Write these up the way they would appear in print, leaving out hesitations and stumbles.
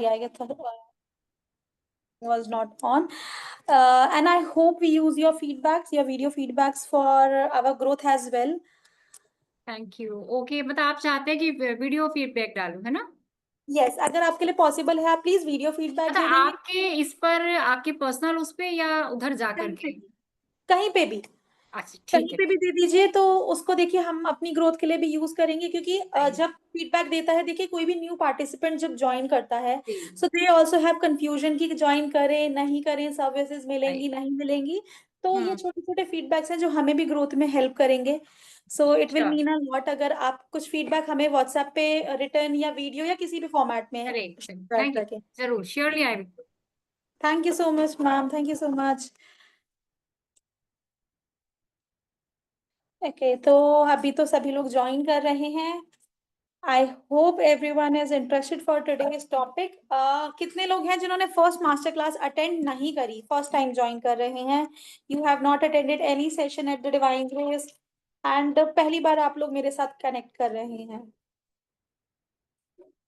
I guess was not on. And I hope we use your feedbacks, your video feedbacks for our growth as well. Thank you. Okay, मतलब आप चाहते हैं कि video feedback डालूं, है ना? Yes, अगर आपके लिए पॉसिबल है आप प्लीज वीडियो फीडबैक मतलब दे देंगे। आपके इस पर, आपके पर्सनल उस पे, या उधर जा कहीं पे करके? भी, कहीं पे भी, अच्छा, ठीक कहीं है। पे भी दे दीजिए। तो उसको देखिए हम अपनी ग्रोथ के लिए भी यूज करेंगे, क्योंकि जब फीडबैक देता है, देखिए कोई भी न्यू पार्टिसिपेंट जब ज्वाइन करता है, सो दे आल्सो हैव कंफ्यूजन कि ज्वाइन करें नहीं करें, सर्विसेज मिलेंगी नहीं मिलेंगी। तो ये छोटे छोटे फीडबैक्स हैं जो हमें भी ग्रोथ में हेल्प करेंगे। सो इट विल अच्छा, मीन अ लॉट अगर आप कुछ फीडबैक हमें व्हाट्सएप पे रिटर्न या वीडियो या किसी भी फॉर्मेट में करेक्ट, शेयर थैंक यू। करके। जरूर, surely I will. Thank you so much ma'am, thank you so much. Okay, तो अभी तो सभी लोग ज्वाइन कर रहे हैं। I hope everyone is interested for today's topic. कितने लोग हैं जिन्होंने फर्स्ट मास्टर क्लास अटेंड नहीं करी, फर्स्ट टाइम ज्वाइन कर रहे हैं? You have not attended any session at the divine grace, and पहली बार आप लोग मेरे साथ कनेक्ट कर रहे हैं।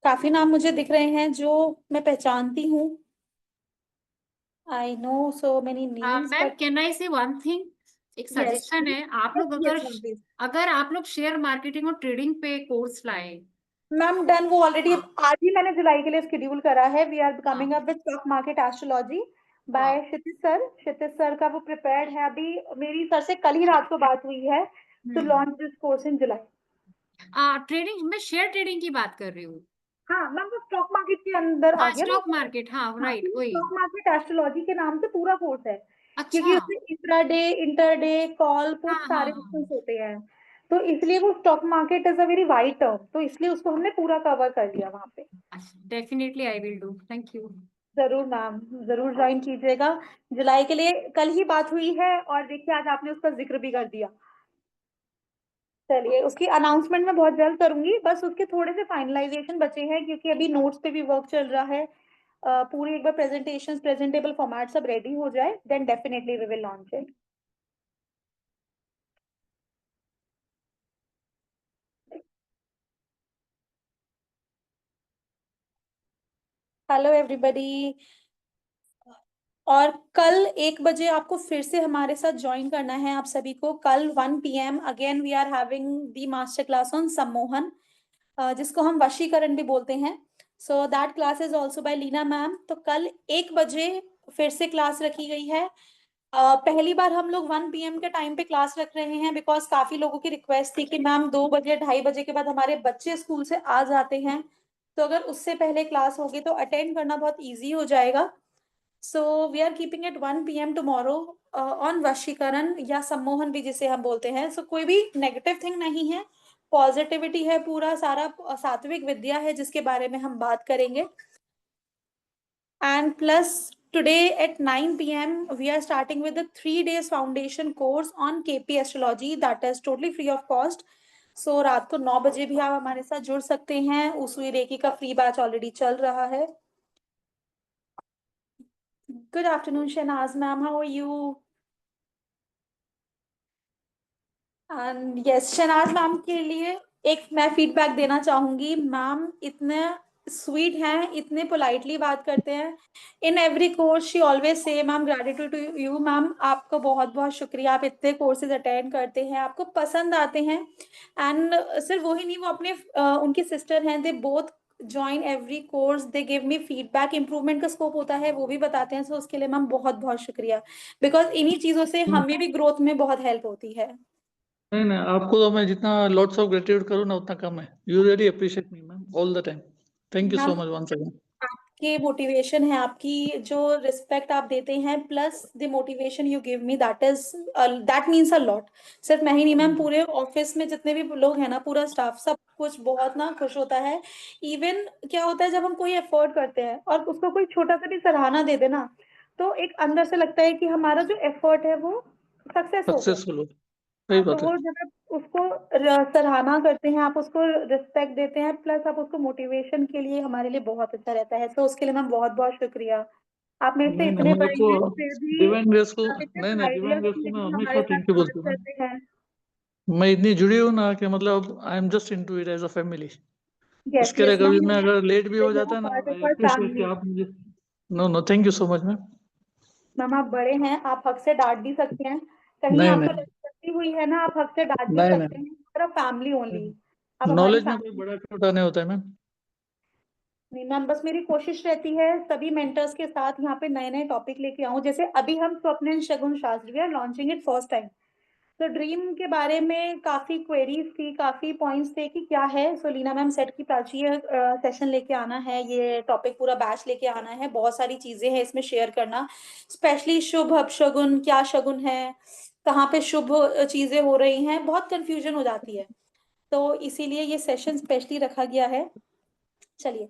काफी नाम मुझे दिख रहे हैं जो मैं पहचानती हूँ। I know so many names ma'am, but can I से वन थिंग? एक यस, सजेशन है, आप लोग यस मैम प्लीज। अगर आप लोग शेयर मार्केटिंग और ट्रेडिंग पे कोर्स लाए। मैम डन, वो ऑलरेडी हाँ, आज ही मैंने जुलाई के लिए शेड्यूल करा है। वी आर कमिंग हाँ, up with stock market astrology वाह। बाय क्षितिज सर। क्षितिज सर का वो प्रिपेयर्ड है। अभी मेरी सर से कल ही रात को बात हुई है to hmm. Launch this course in July. Trading, मैं शेयर ट्रेडिंग की बात कर रही हूँ। हाँ मैम, वो स्टॉक मार्केट के अंदर आ हाँ, गया ना। स्टॉक मार्केट, हाँ हाँ, राइट, वही। स्टॉक मार्केट एस्ट्रोलॉजी के नाम से पूरा कोर्स है, अच्छा। क्योंकि उसमें इंट्राडे, इंटरडे, कॉल, हाँ, पुट हाँ, सारे हाँ। ऑप्शंस होते हैं। तो इसलिए वो stock market is a very wide term, तो इसलिए उसको हमने पूरा कवर कर लिया वहां पे। Definitely I will do, thank you. जरूर मैम, जरूर ज्वाइन कीजिएगा। जुलाई के लिए कल ही बात हुई है, और देखिए आज आपने उसका जिक्र भी कर दिया। चलिए, उसकी अनाउंसमेंट मैं बहुत जल्द करूंगी, बस उसके थोड़े से फाइनलाइजेशन बचे हैं, क्योंकि अभी नोट्स पे भी वर्क चल रहा है। पूरी एक बार प्रेजेंटेशन, प्रेजेंटेबल फॉर्मेट सब रेडी हो जाए, then definitely we will launch it. Hello everybody. और कल 1 बजे आपको फिर से हमारे साथ ज्वाइन करना है। आप सभी को कल 1 PM again we are having the master class on sammohan, जिसको हम वशीकरण भी बोलते हैं। So that class is also by Leena ma'am. तो कल 1 बजे फिर से क्लास रखी गई है। पहली बार हम लोग 1 PM के टाइम पे क्लास रख रहे हैं, बिकॉज काफी लोगों की रिक्वेस्ट थी कि मैम 2 बजे, 2:30 बजे के बाद हमारे बच्चे स्कूल से आ जाते हैं, तो अगर उससे पहले क्लास होगी तो अटेंड करना बहुत ईजी हो जाएगा। So we are keeping it 1 PM tomorrow on vashikaran, या सम्मोहन भी जिसे हम बोलते हैं। सो कोई भी नेगेटिव थिंग नहीं है, पॉजिटिविटी है, पूरा सारा सात्विक विद्या है जिसके बारे में हम बात करेंगे। And plus today at 9 PM we are starting with a 3 days foundation course on KP astrology that is totally free of cost. So रात को 9 बजे भी आप हमारे साथ जुड़ सकते हैं। उसवी रेकी का फ्री बैच ऑलरेडी चल रहा है। Good afternoon Shahnaz ma'am, how are you? Yes, Shahnaz ma'am के लिए एक मैं फीडबैक देना चाहूंगी। मैम इतने स्वीट हैं, इतने पोलाइटली बात करते हैं। In every course she always say ma'am gratitude to you ma'am, आपको बहुत बहुत शुक्रिया। आप इतने कोर्सेज अटेंड करते हैं, आपको पसंद आते हैं। एंड सिर्फ वही नहीं, वो अपने उनकी सिस्टर हैं, they both join every course, they give me feedback. Improvement का स्कोप होता है वो भी बताते हैं। सो उसके लिए मैम बहुत बहुत शुक्रिया, बिकॉज इन्हीं चीज़ों से हमें भी ग्रोथ में बहुत हेल्प होती है। नहीं नहीं, आपको तो मैं जितना लॉट्स ऑफ ग्रेटिट्यूड करूँ ना उतना कम है। You really appreciate me ma'am all the time. Thank you so ma'am much once again. आपके मोटिवेशन है, आपकी जो रिस्पेक्ट आप देते हैं, plus the motivation you give me, that is that means a lot. सिर्फ मैं ही नहीं मैम, पूरे ऑफिस में जितने भी लोग हैं ना, पूरा स्टाफ, सब कुछ बहुत ना खुश होता है। इवन क्या होता है, जब हम कोई एफर्ट करते हैं और उसको कोई छोटा सा भी सराहना दे देना, तो एक अंदर से लगता है कि हमारा जो एफर्ट है वो सक्सेस हो गया। सक्सेसफुल हो, सही हाँ, तो बात है। वो जब आप उसको सराहना करते हैं, आप उसको रिस्पेक्ट देते हैं, प्लस आप उसको मोटिवेशन के लिए, हमारे लिए बहुत अच्छा रहता है। तो उसके लिए मैम बहुत बहुत शुक्रिया। आप मेरे से नहीं नहीं, इतने मुझे बड़े तो हैं फिर भी डिवाइन ग्रेस को, आप इतने नहीं नहीं, पोलाइटली और डिवाइन ग्रेस को मैं स्वीटली हमेशा हमारे साथ थैंक यू बात बोलती हूँ। करते हैं। मैं इतनी जुड़ी हूँ ना कि मतलब I am just into it as a family. Yes, उसके लिए yes, कभी ma'am. मैं अगर लेट भी हो जाता है ना, Part I of our appreciate कि family. आप मुझे, no thank you so much ma'am. Ma'am आप बड़े हैं, आप हक से डांट भी सकते हैं, कहीं नहीं आपको नहीं गलती हुई है ना, आप हक से डांट भी नहीं सकते नहीं, हैं, फॉर फैमिली ओनली, आप हमारी नॉलेज में कोई फैमिली। बड़ा छोटा नहीं होता है मैम। नहीं मैम, बस मेरी कोशिश रहती है सभी मेंटर्स के साथ यहाँ पे नए नए टॉपिक लेके आऊं, जैसे अभी हम स्वप्न and Shagun Shastri, we are launching it first time. तो ड्रीम के बारे में काफी क्वेरीज थी, काफी पॉइंट्स थे कि क्या है। सो लीना मैम सेट की प्राची सेशन लेके आना है, ये टॉपिक पूरा बैच लेके आना है, बहुत सारी चीजें हैं इसमें शेयर करना, स्पेशली शुभ अपशगुन, क्या शगुन है, कहाँ पे शुभ चीजें हो रही हैं, बहुत कंफ्यूजन हो जाती है, तो इसीलिए ये सेशन स्पेशली रखा गया है। चलिए,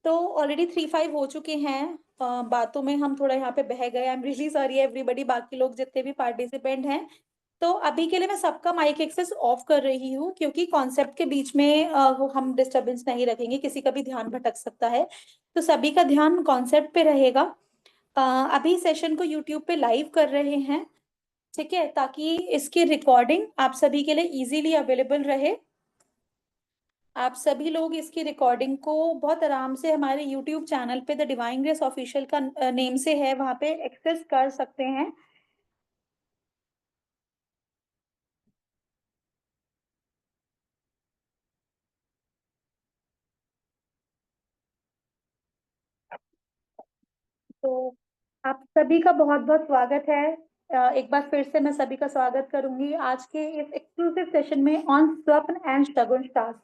तो ऑलरेडी 3-5 हो चुके हैं, बातों में हम थोड़ा यहाँ पे बह गए, I am really sorry everybody, बाकी लोग जितने भी पार्टिसिपेंट हैं। तो अभी के लिए मैं सबका माइक एक्सेस ऑफ कर रही हूँ, क्योंकि कॉन्सेप्ट के बीच में हम डिस्टरबेंस नहीं रखेंगे, किसी का भी ध्यान भटक सकता है, तो सभी का ध्यान कॉन्सेप्ट पे रहेगा। अभी सेशन को यूट्यूब पे लाइव कर रहे हैं, ठीक है, ताकि इसकी रिकॉर्डिंग आप सभी के लिए इजीली अवेलेबल रहे। आप सभी लोग इसकी रिकॉर्डिंग को बहुत आराम से हमारे यूट्यूब चैनल पे द डिवाइन ग्रेस ऑफिशियल का नेम से है, वहां पे एक्सेस कर सकते हैं। तो आप सभी का बहुत बहुत स्वागत है। एक बार फिर से मैं सभी का स्वागत करूंगी आज के इस एक्सक्लूसिव सेशन में ऑन स्वप्न एंड शगुन शास्त्र।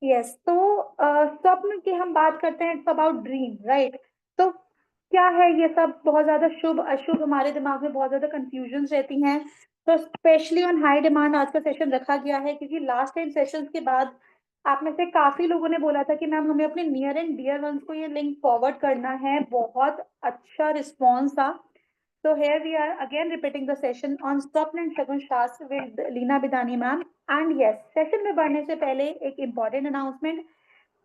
यस, तो स्वप्न की हम बात करते हैं, इट्स अबाउट ड्रीम, राइट। तो क्या है ये सब, बहुत ज्यादा शुभ अशुभ हमारे दिमाग में बहुत ज्यादा कंफ्यूजन रहती हैं, तो स्पेशली ऑन हाई डिमांड आज का सेशन रखा गया है, क्योंकि लास्ट टाइम सेशंस के बाद आप में से काफी लोगों ने बोला था कि मैम हमें अपने नियर एंड डियर वंस को ये लिंक फॉरवर्ड करना है, बहुत अच्छा रिस्पॉन्स था। So here we are again repeating the session on Swapn and Shagun Shastra with Leena Bidani ma'am. And yes, session में बढ़ने से पहले एक important announcement,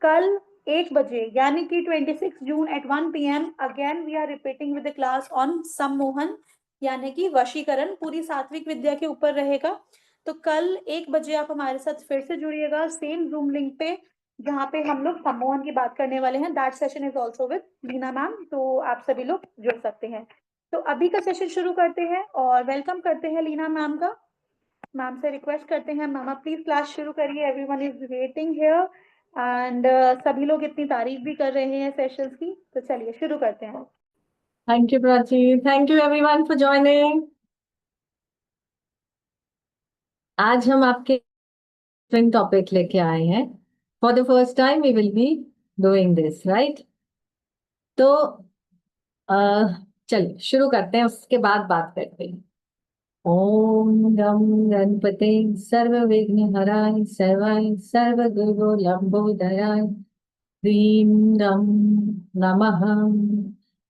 कल 1 बजे यानी कि 26 जून at 1 PM again we are repeating with the class on सम्मोहन, यानी कि वशीकरण, पूरी सात्विक विद्या के ऊपर रहेगा। तो कल 1 बजे आप हमारे साथ फिर से जुड़िएगा सेम जूम लिंक पे, जहाँ पे हम लोग सम्मोहन की बात करने वाले हैं। That session is also with Leena ma'am, तो आप सभी लोग जुड़ सकते हैं। तो अभी का सेशन शुरू करते हैं और वेलकम करते हैं लीना मैम का। मैम से रिक्वेस्ट करते हैं, मामा प्लीज क्लास शुरू करिए, everyone is waiting here and सभी लोग इतनी तारीफ भी कर रहे हैं सेशंस की, तो चलिए शुरू करते हैं। Thank you, Prachi. Thank you everyone for joining. आज हम आपके टॉपिक लेके आए हैं। For the first time we will be doing this, right? तो चलिए शुरू करते हैं, उसके बाद बात करते हैं। ओम गम गणपते सर्व विघ्न हराय सर्वाय सर्व दुर्गो लंबोदराय ह्रीं गम नमः।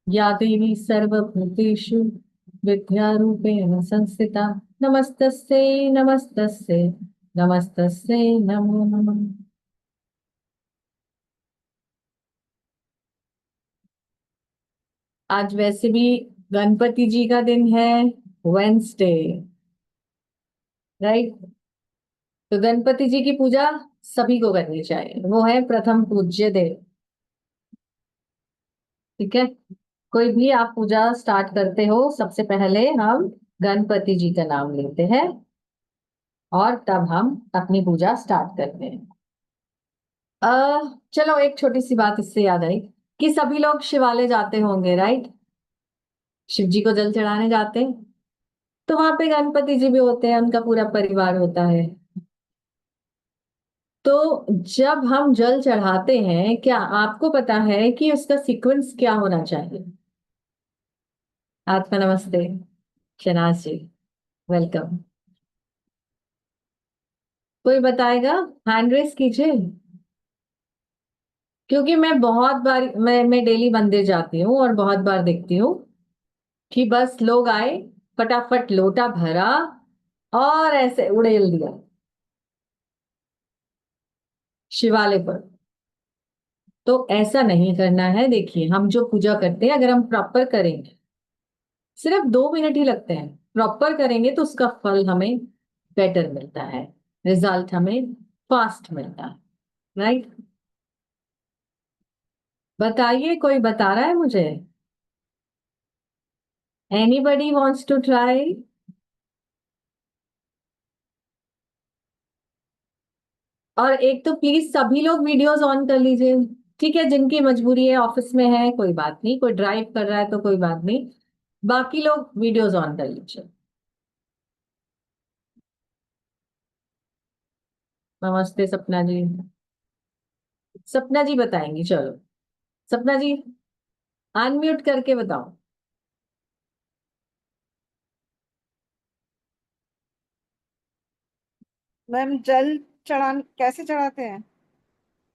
या देवी सर्वभूतेषु विद्यारूपेण संस्थिता नमस्तस्यै नमस्तस्यै नमस्तस्यै नमो नमः। आज वैसे भी गणपति जी का दिन है, वेंसडे, राइट। तो गणपति जी की पूजा सभी को करनी चाहिए, वो है प्रथम पूज्य देव, ठीक है। कोई भी आप पूजा स्टार्ट करते हो, सबसे पहले हम गणपति जी का नाम लेते हैं और तब हम अपनी पूजा स्टार्ट करते हैं। चलो एक छोटी सी बात इससे याद आई कि सभी लोग शिवालय जाते होंगे, राइट। शिव जी को जल चढ़ाने जाते हैं, तो वहां पे गणपति जी भी होते हैं, उनका पूरा परिवार होता है। तो जब हम जल चढ़ाते हैं, क्या आपको पता है कि उसका सीक्वेंस क्या होना चाहिए? आत्मा नमस्ते, शनाज जी, वेलकम। कोई बताएगा? हैंड रेस कीजिए, क्योंकि मैं बहुत बार मैं डेली मंदिर जाती हूँ और बहुत बार देखती हूँ कि बस लोग आए, फटाफट लोटा भरा और ऐसे उड़ेल दिया शिवालय पर। तो ऐसा नहीं करना है। देखिए, हम जो पूजा करते हैं, अगर हम प्रॉपर करेंगे, सिर्फ 2 मिनट ही लगते हैं, प्रॉपर करेंगे तो उसका फल हमें बेटर मिलता है, रिजल्ट हमें फास्ट मिलता है, राइट। बताइए, कोई बता रहा है मुझे? Anybody wants to try? और एक तो प्लीज सभी लोग वीडियोस ऑन कर लीजिए। ठीक है, जिनकी मजबूरी है, ऑफिस में है, कोई बात नहीं, कोई ड्राइव कर रहा है तो कोई बात नहीं, बाकी लोग वीडियोस ऑन कर लीजिए। नमस्ते सपना जी। सपना जी बताएंगी, चलो सपना जी अनम्यूट करके बताओ। मैम जल चढ़ान कैसे चढ़ाते हैं?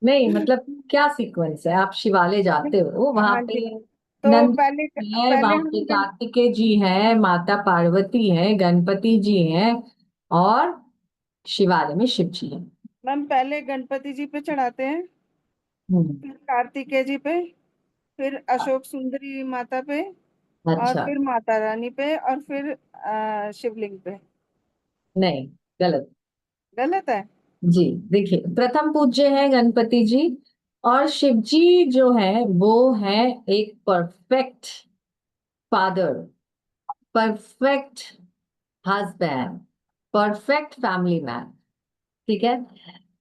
नहीं मतलब क्या सीक्वेंस है? आप शिवालय जाते हो, वहां हाँ पे जी मैम। तो नंद पहले है, पहले वहां हम पे कार्तिकेय जी है, माता पार्वती है, गणपति जी हैं, और शिवालय में शिव जी है। मैम पहले गणपति जी पे चढ़ाते हैं, हम्म। फिर कार्तिकेय जी पे, फिर अशोक सुंदरी माता पे, और अच्छा। फिर माता रानी पे, और फिर शिवलिंग पे। नहीं, गलत। गलत है? जी, देखिए, प्रथम पूज्य है गणपति जी, और शिव जी जो है वो है एक perfect father, perfect husband, perfect family man. ठीक है,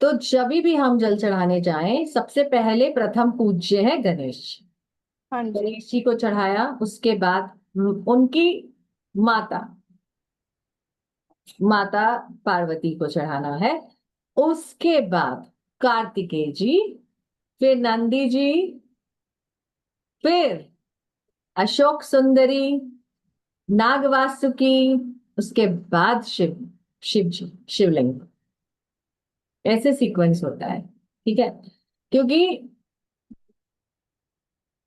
तो जब भी हम जल चढ़ाने जाएं, सबसे पहले प्रथम पूज्य है गणेश। हाँ जी। गणेश जी को चढ़ाया, उसके बाद उनकी माता, माता पार्वती को चढ़ाना है, उसके बाद कार्तिकेय जी, फिर नंदी जी, फिर अशोक सुंदरी, नाग वासुकी, उसके बाद शिव, शिव जी, शिवलिंग। ऐसे सीक्वेंस होता है। ठीक है, क्योंकि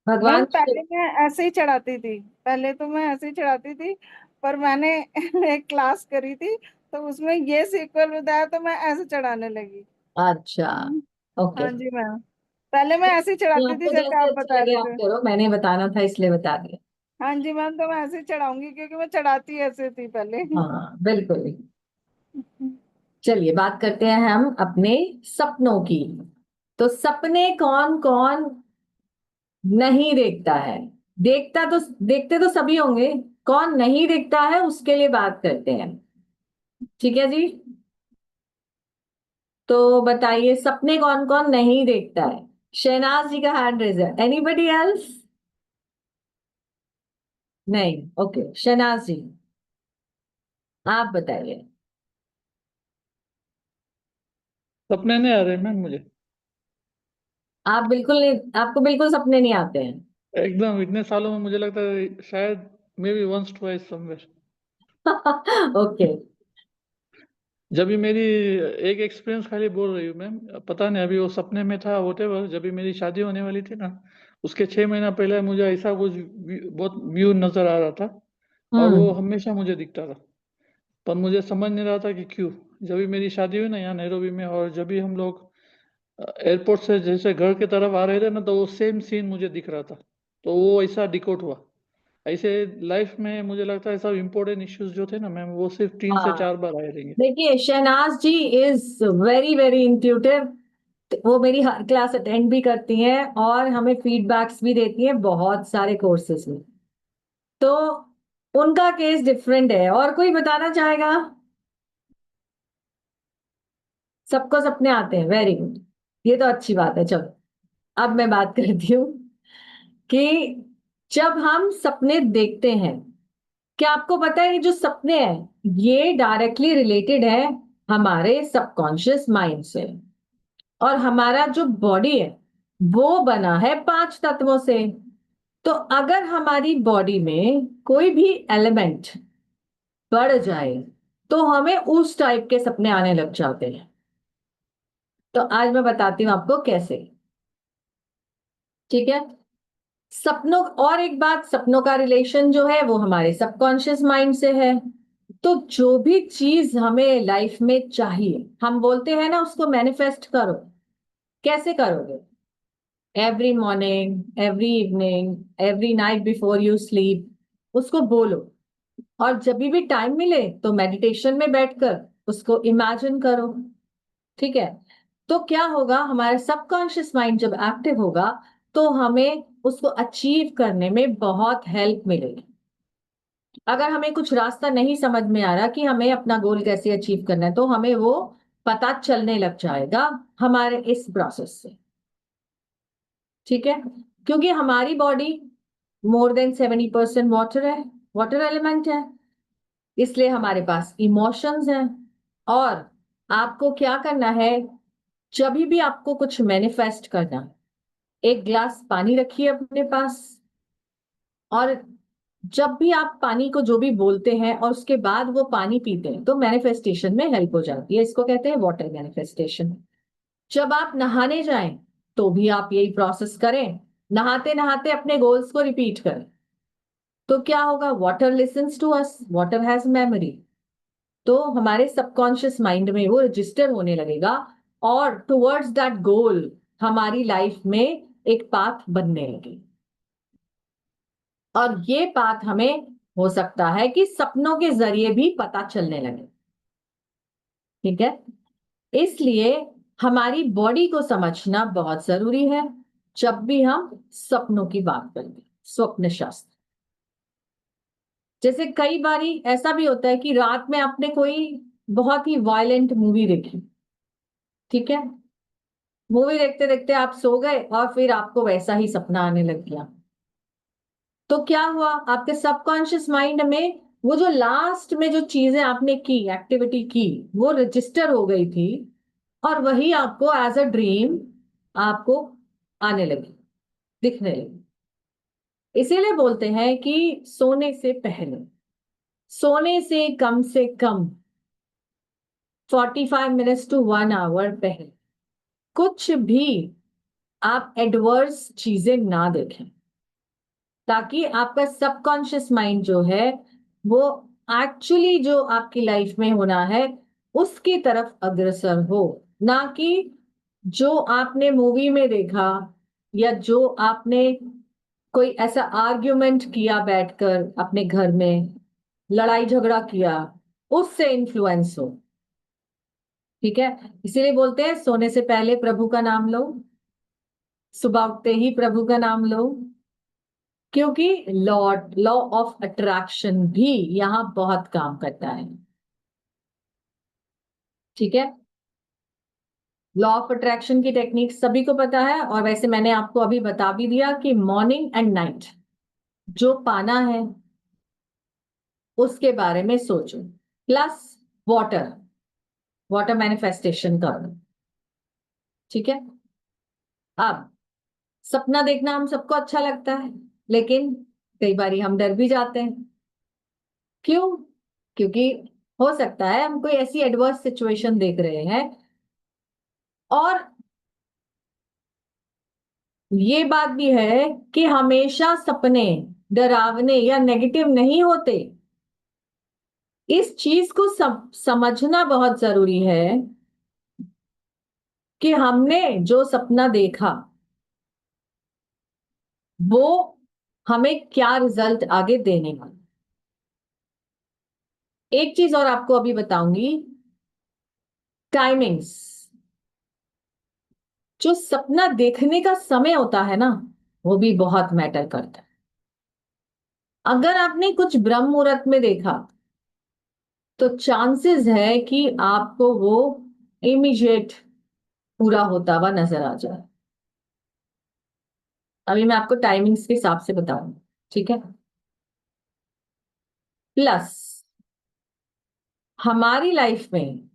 मैम भगवान पहले शिव। मैं ऐसे ही चढ़ाती थी, पहले तो मैं ऐसे ही चढ़ाती थी, पर मैंने एक क्लास करी थी, तो उसमें ये सीक्वल बताया तो मैं ऐसे चढ़ाने लगी। अच्छा, ओके। हाँ जी मैम। पहले मैं ऐसे ही चढ़ाती थी आपको जैसे जैसे आप अच्छा बता लगे रहे आप थे। करो, मैंने बताना था इसलिए बता दिया। हाँ जी मैम, तो मैं ऐसे ही चढ़ाऊंगी क्योंकि मैं चढ़ाती ऐसे थी पहले। हाँ बिल्कुल। चलिए बात करते हैं हम अपने सपनों की। तो सपने कौन कौन नहीं देखता है? देखते तो सभी होंगे, कौन नहीं देखता है उसके लिए बात करते हैं। ठीक है जी, तो बताइए सपने कौन कौन नहीं देखता है? शहनाज जी का हैंड रेज है, एनीबडी एल्स? नहीं, ओके, शहनाज जी आप बताइए। सपने नहीं आ रहे मैम मुझे, आप बिल्कुल नहीं, आपको बिल्कुल सपने नहीं आते हैं? एकदम इतने सालों में मुझे लगता है शायद maybe once twice somewhere. Okay. जब भी मेरी एक एक्सपीरियंस खाली बोल रही हूँ मैम, पता नहीं अभी वो सपने में था वोटेवर, जब भी मेरी शादी होने वाली थी ना, उसके 6 महीना पहले मुझे ऐसा कुछ बहुत व्यू नजर आ रहा था, और वो हम्म। हमेशा मुझे दिखता था, पर मुझे समझ नहीं रहा था कि क्यों। जब भी मेरी शादी हुई ना यहाँ नैरोबी में, और जब भी हम लोग एयरपोर्ट से जैसे घर की तरफ आ रहे थे ना, तो वो सेम सीन मुझे दिख रहा था, तो वो ऐसा डिकोड हुआ। ऐसे लाइफ में मुझे लगता है सब इम्पोर्टेंट इश्यूज जो थे ना मैम, वो सिर्फ 3 से 4 बार आए रहेंगे। देखिए, शहनाज जी इज वेरी वेरी इंट्यूटिव। वो मेरी हर क्लास अटेंड भी करती हैं और हमें फीडबैक्स भी देती हैं बहुत सारे कोर्सेज में। तो उनका केस डिफरेंट है। और कोई बताना चाहेगा? सबको सपने आते हैं, वेरी गुड, ये तो अच्छी बात है। चलो अब मैं बात करती हूँ कि जब हम सपने देखते हैं, क्या आपको पता है ये जो सपने हैं ये डायरेक्टली रिलेटेड है हमारे सबकॉन्शियस माइंड से। और हमारा जो बॉडी है वो बना है 5 तत्वों से। तो अगर हमारी बॉडी में कोई भी एलिमेंट बढ़ जाए तो हमें उस टाइप के सपने आने लग जाते हैं। तो आज मैं बताती हूँ आपको कैसे। ठीक है, सपनों, और एक बात, सपनों का रिलेशन जो है वो हमारे सबकॉन्शियस माइंड से है। तो जो भी चीज हमें लाइफ में चाहिए, हम बोलते हैं ना उसको मैनिफेस्ट करो। कैसे करोगे? Every morning, every evening, every night before you sleep उसको बोलो। और जब भी टाइम मिले तो मेडिटेशन में बैठकर उसको इमेजिन करो। ठीक है, तो क्या होगा, हमारा सबकॉन्शियस माइंड जब एक्टिव होगा तो हमें उसको अचीव करने में बहुत हेल्प मिलेगी। अगर हमें कुछ रास्ता नहीं समझ में आ रहा कि हमें अपना गोल कैसे अचीव करना है, तो हमें वो पता चलने लग जाएगा हमारे इस प्रोसेस से। ठीक है, क्योंकि हमारी बॉडी मोर देन 70% वाटर है, वाटर एलिमेंट है, इसलिए हमारे पास इमोशंस हैं। और आपको क्या करना है, जब भी आपको कुछ मैनिफेस्ट करना है, एक ग्लास पानी रखिए अपने पास, और जब भी आप पानी को जो भी बोलते हैं और उसके बाद वो पानी पीते हैं, तो मैनिफेस्टेशन में हेल्प हो जाती है। इसको कहते हैं वाटर मैनिफेस्टेशन। जब आप नहाने जाएं तो भी आप यही प्रोसेस करें, नहाते नहाते अपने गोल्स को रिपीट करें। तो क्या होगा, water listens to us, water has memory. तो हमारे सबकॉन्शियस माइंड में वो रजिस्टर होने लगेगा, और टुवर्ड्स दैट गोल हमारी लाइफ में एक पाथ बनने लगे। और ये बात हमें हो सकता है कि सपनों के जरिए भी पता चलने लगे। ठीक है, इसलिए हमारी बॉडी को समझना बहुत जरूरी है जब भी हम सपनों की बात करेंगे। स्वप्न शास्त्र, जैसे कई बारी ऐसा भी होता है कि रात में आपने कोई बहुत ही वायलेंट मूवी देखी, ठीक है, मूवी देखते देखते आप सो गए और फिर आपको वैसा ही सपना आने लग गया। तो क्या हुआ, आपके सबकॉन्शियस माइंड में वो जो लास्ट में जो चीजें आपने की, एक्टिविटी की, वो रजिस्टर हो गई थी, और वही आपको एज अ ड्रीम आपको आने लगी, दिखने लगी। इसीलिए बोलते हैं कि सोने से पहले, सोने से कम 45 मिनट्स टू 1 आवर पहले कुछ भी आप एडवर्स चीजें ना देखें, ताकि आपका सबकॉन्शियस माइंड जो है वो एक्चुअली जो आपकी लाइफ में होना है उसकी तरफ अग्रसर हो, ना कि जो आपने मूवी में देखा, या जो आपने कोई ऐसा आर्ग्यूमेंट किया बैठकर अपने घर में, लड़ाई झगड़ा किया, उससे इन्फ्लुएंस हो। ठीक है, इसीलिए बोलते हैं सोने से पहले प्रभु का नाम लो, सुबह उठते ही प्रभु का नाम लो, क्योंकि लॉ ऑफ अट्रैक्शन भी यहां बहुत काम करता है। ठीक है, लॉ ऑफ अट्रैक्शन की टेक्निक सभी को पता है, और वैसे मैंने आपको अभी बता भी दिया कि मॉर्निंग एंड नाइट जो पाना है उसके बारे में सोचो, प्लस वाटर, वाटर मैनिफेस्टेशन करो। ठीक है, अब सपना देखना हम सबको अच्छा लगता है, लेकिन कई बारी हम डर भी जाते हैं। क्यों? क्योंकि हो सकता है हम कोई ऐसी एडवर्स सिचुएशन देख रहे हैं, और ये बात भी है कि हमेशा सपने डरावने या नेगेटिव नहीं होते। इस चीज को समझना बहुत जरूरी है कि हमने जो सपना देखा वो हमें क्या रिजल्ट आगे देने वाला। एक चीज और आपको अभी बताऊंगी, टाइमिंग्स। जो सपना देखने का समय होता है ना, वो भी बहुत मैटर करता है। अगर आपने कुछ ब्रह्म मुहूर्त में देखा तो चांसेस है कि आपको वो इमीडिएट पूरा होता हुआ नजर आ जाए। अभी मैं आपको टाइमिंग्स के हिसाब से बताऊंगी, ठीक है। प्लस हमारी लाइफ में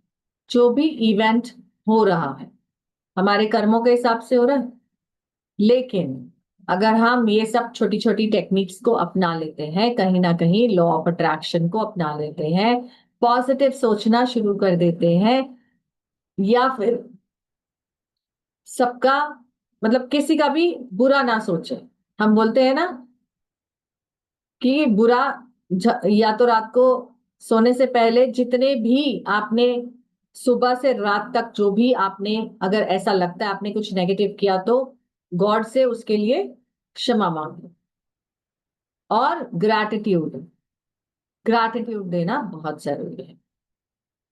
जो भी इवेंट हो रहा है हमारे कर्मों के हिसाब से हो रहा है, लेकिन अगर हम ये सब छोटी छोटी टेक्निक्स को अपना लेते हैं, कहीं ना कहीं लॉ ऑफ अट्रैक्शन को अपना लेते हैं, पॉजिटिव सोचना शुरू कर देते हैं, या फिर सबका मतलब किसी का भी बुरा ना सोचे। हम बोलते हैं ना कि बुरा या तो रात को सोने से पहले जितने भी आपने सुबह से रात तक जो भी आपने, अगर ऐसा लगता है आपने कुछ नेगेटिव किया, तो गॉड से उसके लिए क्षमा मांगो। और ग्रैटिट्यूड, ग्रैटिट्यूड देना बहुत जरूरी है।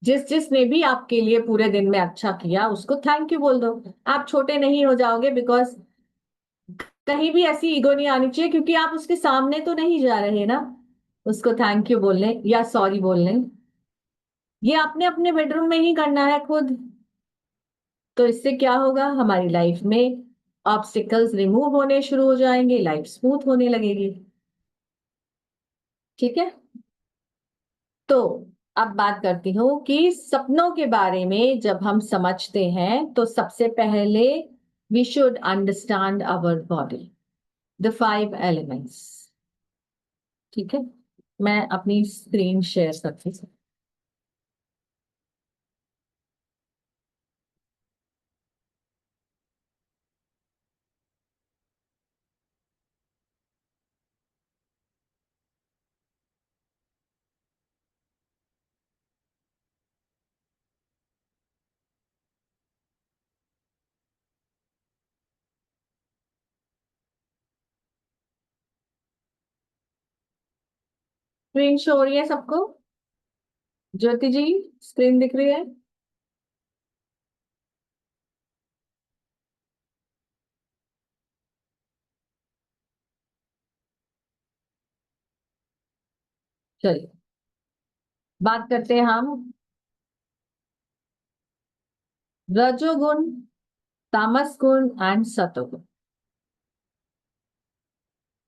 जिसने भी आपके लिए पूरे दिन में अच्छा किया उसको थैंक यू बोल दो। आप छोटे नहीं हो जाओगे, बिकॉज कहीं भी ऐसी ईगो नहीं आनी चाहिए, क्योंकि आप उसके सामने तो नहीं जा रहे ना उसको थैंक यू बोलने या सॉरी बोलने। ये आपने अपने बेडरूम में ही करना है खुद। तो इससे क्या होगा, हमारी लाइफ में ऑब्स्टिकल्स रिमूव होने शुरू हो जाएंगे, लाइफ स्मूथ होने लगेगी। ठीक है, तो अब बात करती हूँ कि सपनों के बारे में जब हम समझते हैं तो सबसे पहले we should understand our body, the 5 elements. ठीक है, मैं अपनी स्क्रीन शेयर करती हूँ। स्क्रीन शो हो रही है सबको? ज्योति जी, स्क्रीन दिख रही है? चलिए बात करते हैं हम रजोगुण, तामस गुण एंड सतोगुण।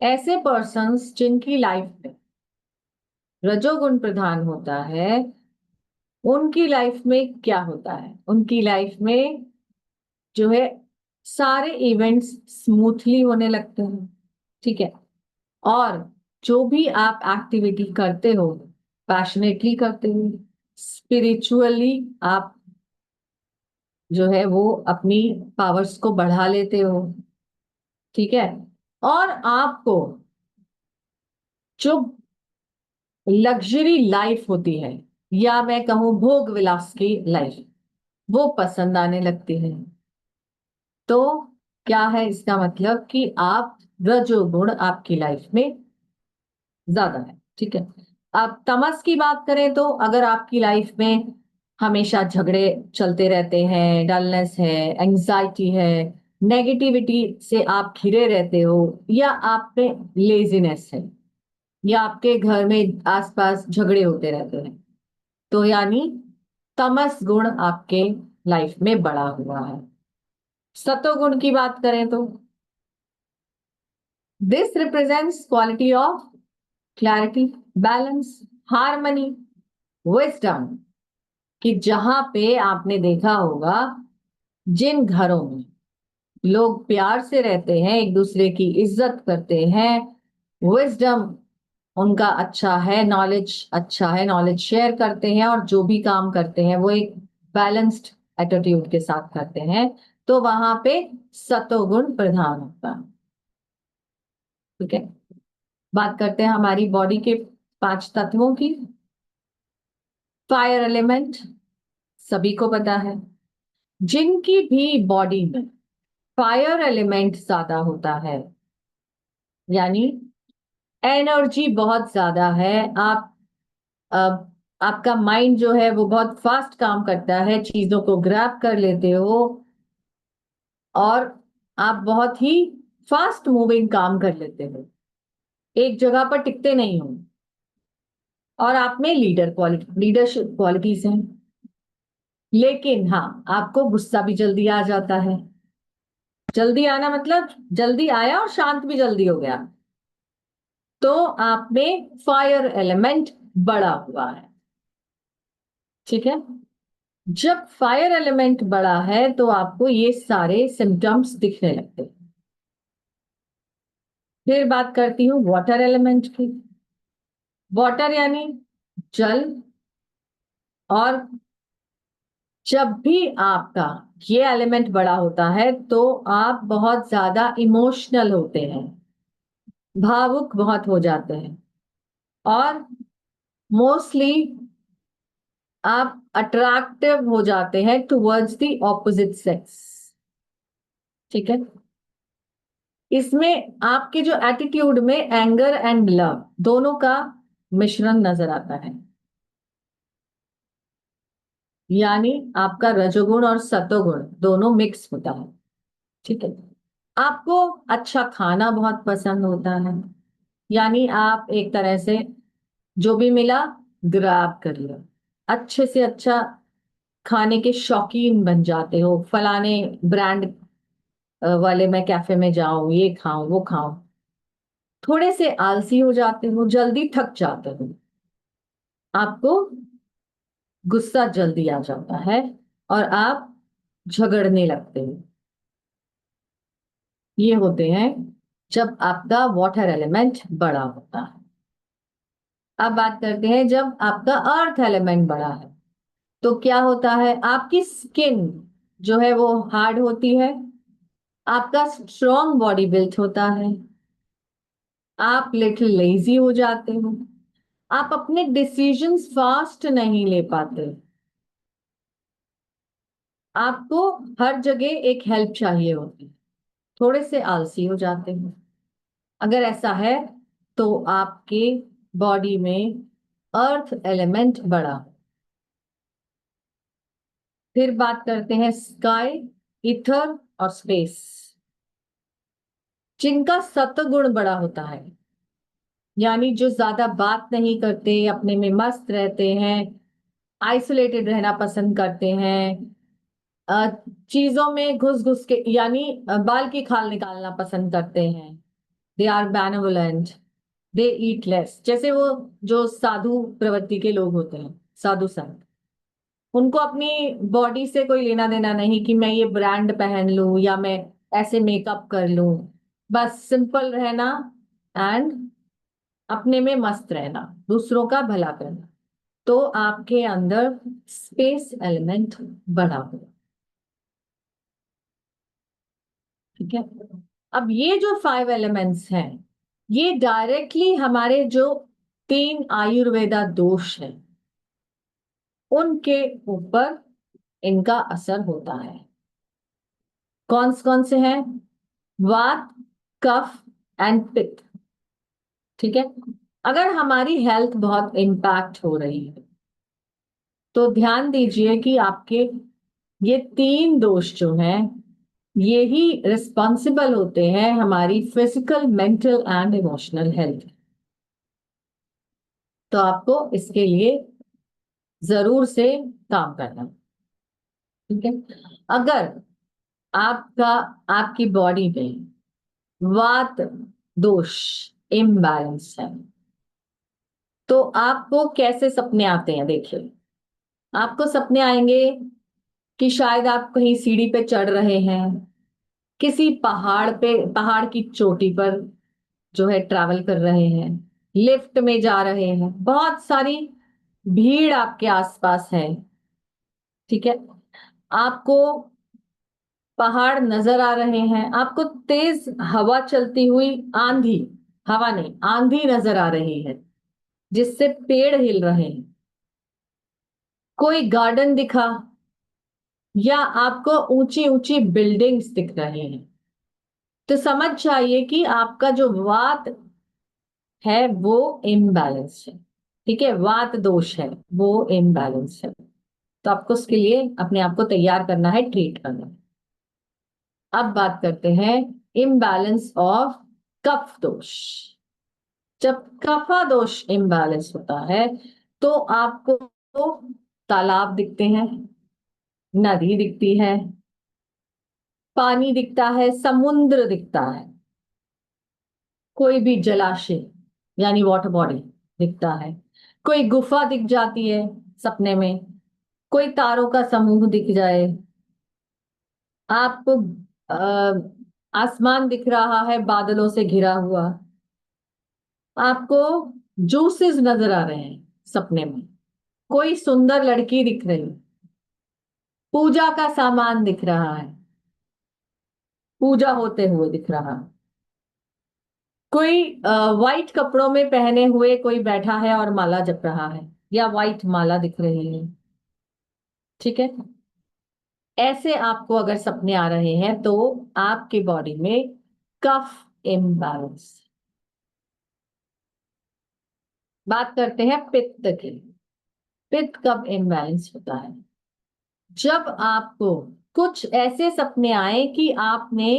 ऐसे पर्सन्स जिनकी लाइफ में रजोगुण प्रधान होता है, उनकी लाइफ में क्या होता है, उनकी लाइफ में जो है सारे इवेंट्स स्मूथली होने लगते हैं। ठीक है, और जो भी आप एक्टिविटी करते हो पैशनेटली करते हो, स्पिरिचुअली आप जो है वो अपनी पावर्स को बढ़ा लेते हो। ठीक है, और आपको जो लग्जरी लाइफ होती है, या मैं कहूं भोग विलास की लाइफ, वो पसंद आने लगती है। तो क्या है इसका मतलब कि आप रजोगुण आपकी लाइफ में ज्यादा है। ठीक है, अब तमस की बात करें तो अगर आपकी लाइफ में हमेशा झगड़े चलते रहते हैं, डलनेस है, एंजाइटी है, नेगेटिविटी से आप घिरे रहते हो, या आप में लेजीनेस है, या आपके घर में आसपास झगड़े होते रहते हैं, तो यानी तमस गुण आपके लाइफ में बढ़ा हुआ है। सतोगुण की बात करें तो this represents quality of clarity, balance, harmony, wisdom. कि जहां पे आपने देखा होगा जिन घरों में लोग प्यार से रहते हैं, एक दूसरे की इज्जत करते हैं, विजडम उनका अच्छा है, नॉलेज अच्छा है, नॉलेज शेयर करते हैं, और जो भी काम करते हैं वो एक बैलेंस्ड एटीट्यूड के साथ करते हैं, तो वहां पे सतोगुण प्रधान होता है। ठीक है, बात करते हैं हमारी बॉडी के 5 तत्वों की। फायर एलिमेंट सभी को पता है, जिनकी भी बॉडी में फायर एलिमेंट ज्यादा होता है, यानी एनर्जी बहुत ज्यादा है, आपका माइंड जो है वो बहुत फास्ट काम करता है, चीजों को ग्रैब कर लेते हो, और आप बहुत ही फास्ट मूविंग काम कर लेते हो, एक जगह पर टिकते नहीं हो, और आप में लीडरशिप क्वालिटीज हैं। लेकिन हाँ, आपको गुस्सा भी जल्दी आ जाता है। जल्दी आना मतलब जल्दी आया और शांत भी जल्दी हो गया, तो आप में फायर एलिमेंट बढ़ा हुआ है। ठीक है, जब फायर एलिमेंट बढ़ा है तो आपको ये सारे सिम्टम्स दिखने लगते हैं। फिर बात करती हूँ वाटर एलिमेंट की। वाटर यानी जल, और जब भी आपका ये एलिमेंट बड़ा होता है तो आप बहुत ज्यादा इमोशनल होते हैं, भावुक बहुत हो जाते हैं, और मोस्टली आप अट्रैक्टिव हो जाते हैं टुवर्ड्स द ऑपोजिट सेक्स। ठीक है, इसमें आपके जो एटीट्यूड में एंगर एंड लव दोनों का मिश्रण नजर आता है, यानी आपका रजोगुण और सतोगुण दोनों मिक्स होता है। ठीक है, आपको अच्छा खाना बहुत पसंद होता है, यानी आप एक तरह से जो भी मिला ग्रैब कर लिया, अच्छे से अच्छा खाने के शौकीन बन जाते हो, फलाने ब्रांड वाले मैं कैफे में जाऊं, ये खाऊं वो खाऊं। थोड़े से आलसी हो जाते हो, जल्दी थक जाते हो, आपको गुस्सा जल्दी आ जाता है और आप झगड़ने लगते हो। ये होते हैं जब आपका वाटर एलिमेंट बड़ा होता है। अब बात करते हैं जब आपका अर्थ एलिमेंट बड़ा है तो क्या होता है। आपकी स्किन जो है वो हार्ड होती है, आपका स्ट्रॉन्ग बॉडी बिल्ट होता है, आप लिटिल लेजी हो जाते हो, आप अपने डिसीजंस फास्ट नहीं ले पाते, आपको हर जगह एक हेल्प चाहिए होती है, थोड़े से आलसी हो जाते हो। अगर ऐसा है तो आपके बॉडी में अर्थ एलिमेंट बड़ा। फिर बात करते हैं स्काई, ईथर और स्पेस, जिनका सत्वगुण बड़ा होता है, यानी जो ज्यादा बात नहीं करते, अपने में मस्त रहते हैं, आइसोलेटेड रहना पसंद करते हैं, अ, चीजों में घुस घुस के यानी बाल की खाल निकालना पसंद करते हैं। They are benevolent, they eat less, जैसे वो जो साधु प्रवृत्ति के लोग होते हैं, साधु संत, उनको अपनी बॉडी से कोई लेना देना नहीं कि मैं ये ब्रांड पहन लूं या मैं ऐसे मेकअप कर लूं, बस सिंपल रहना एंड अपने में मस्त रहना, दूसरों का भला करना। तो आपके अंदर स्पेस एलिमेंट बड़ा होगा। ठीक है। अब ये जो 5 एलिमेंट्स हैं, ये डायरेक्टली हमारे जो 3 आयुर्वेदा दोष हैं उनके ऊपर इनका असर होता है। कौन से हैं? वात, कफ एंड पित्त। ठीक है। अगर हमारी हेल्थ बहुत इम्पैक्ट हो रही है तो ध्यान दीजिए कि आपके ये 3 दोष जो हैं यही रिस्पॉन्सिबल होते हैं हमारी physical, mental and emotional health. तो आपको इसके लिए जरूर से काम करना। ठीक है। अगर आपका आपकी बॉडी में वात दोष इम्बैलेंस है तो आपको कैसे सपने आते हैं? देखिए, आपको सपने आएंगे कि शायद आप कहीं सीढ़ी पे चढ़ रहे हैं, किसी पहाड़ की चोटी पर जो है ट्रैवल कर रहे हैं, लिफ्ट में जा रहे हैं, बहुत सारी भीड़ आपके आसपास है। ठीक है। आपको पहाड़ नजर आ रहे हैं, आपको तेज हवा चलती हुई, आंधी, हवा नहीं आंधी नजर आ रही है जिससे पेड़ हिल रहे हैं, कोई गार्डन दिखा या आपको ऊंची ऊंची बिल्डिंग्स दिख रही हैं, तो समझ जाइए कि आपका जो वात है वो इम्बैलेंस है। ठीक है, वात दोष है, वो इम्बैलेंस है। तो आपको उसके लिए अपने आप को तैयार करना है, ट्रीट करना है। अब बात करते हैं इम्बैलेंस ऑफ कफ दोष। जब कफा दोष इम्बैलेंस होता है तो आपको तालाब दिखते हैं, नदी दिखती है, पानी दिखता है, समुद्र दिखता है, कोई भी जलाशय यानी वाटर बॉडी दिखता है, कोई गुफा दिख जाती है सपने में, कोई तारों का समूह दिख जाए, आपको आसमान दिख रहा है बादलों से घिरा हुआ, आपको जूसेस नजर आ रहे हैं सपने में, कोई सुंदर लड़की दिख रही, पूजा का सामान दिख रहा है, पूजा होते हुए दिख रहा है, कोई वाइट कपड़ों में पहने हुए कोई बैठा है और माला जप रहा है या वाइट माला दिख रही है। ठीक है। ऐसे आपको अगर सपने आ रहे हैं तो आपकी बॉडी में कफ इम्बैलेंस। बात करते हैं पित्त की। पित्त कब इम्बैलेंस होता है? जब आपको कुछ ऐसे सपने आए कि आपने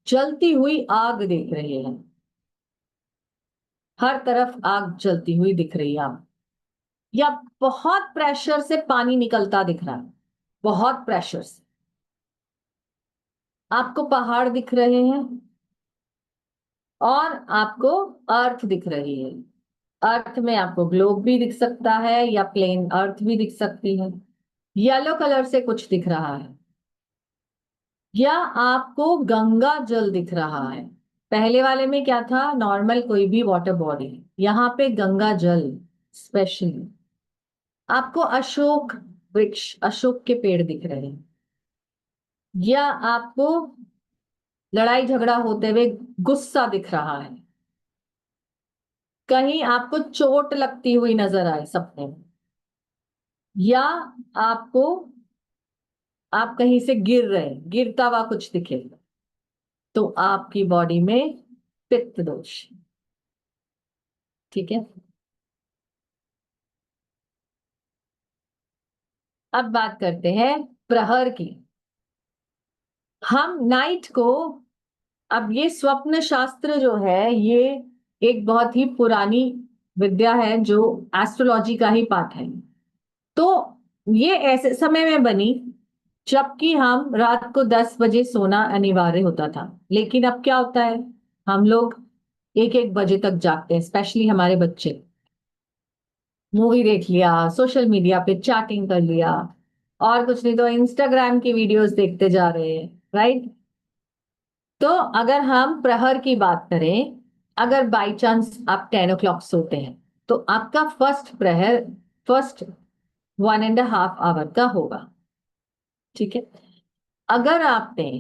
जलती हुई आग देख रहे हैं, हर तरफ आग जलती हुई दिख रही है आप, या बहुत प्रेशर से पानी निकलता दिख रहा है, बहुत प्रेशर से। आपको पहाड़ दिख रहे हैं और आपको अर्थ दिख रही है। अर्थ में आपको ग्लोब भी दिख सकता है या प्लेन अर्थ भी दिख सकती है। येलो कलर से कुछ दिख रहा है, या आपको गंगा जल दिख रहा है। पहले वाले में क्या था, नॉर्मल कोई भी वाटर बॉडी, यहाँ पे गंगा जल स्पेशली। आपको अशोक वृक्ष, अशोक के पेड़ दिख रहे हैं, या आपको लड़ाई झगड़ा होते हुए गुस्सा दिख रहा है, कहीं आपको चोट लगती हुई नजर आए सपने में, या आपको आप कहीं से गिर रहे, गिरता हुआ कुछ दिखे, तो आपकी बॉडी में पित्त दोष। ठीक है, अब बात करते हैं प्रहर की। हम नाइट को, अब ये स्वप्न शास्त्र जो है ये एक बहुत ही पुरानी विद्या है जो एस्ट्रोलॉजी का ही पार्ट है। तो ये ऐसे समय में बनी जबकि हम रात को 10 बजे सोना अनिवार्य होता था, लेकिन अब क्या होता है, हम लोग 1-1 बजे तक जागते हैं, स्पेशली हमारे बच्चे। मूवी देख लिया, सोशल मीडिया पे चैटिंग कर लिया, और कुछ नहीं तो इंस्टाग्राम की वीडियोस देखते जा रहे हैं, राइट। तो अगर हम प्रहर की बात करें, अगर बाई चांस आप 10 o'clock सोते हैं तो आपका फर्स्ट प्रहर, फर्स्ट 1.5 hour का होगा। ठीक है, अगर आपने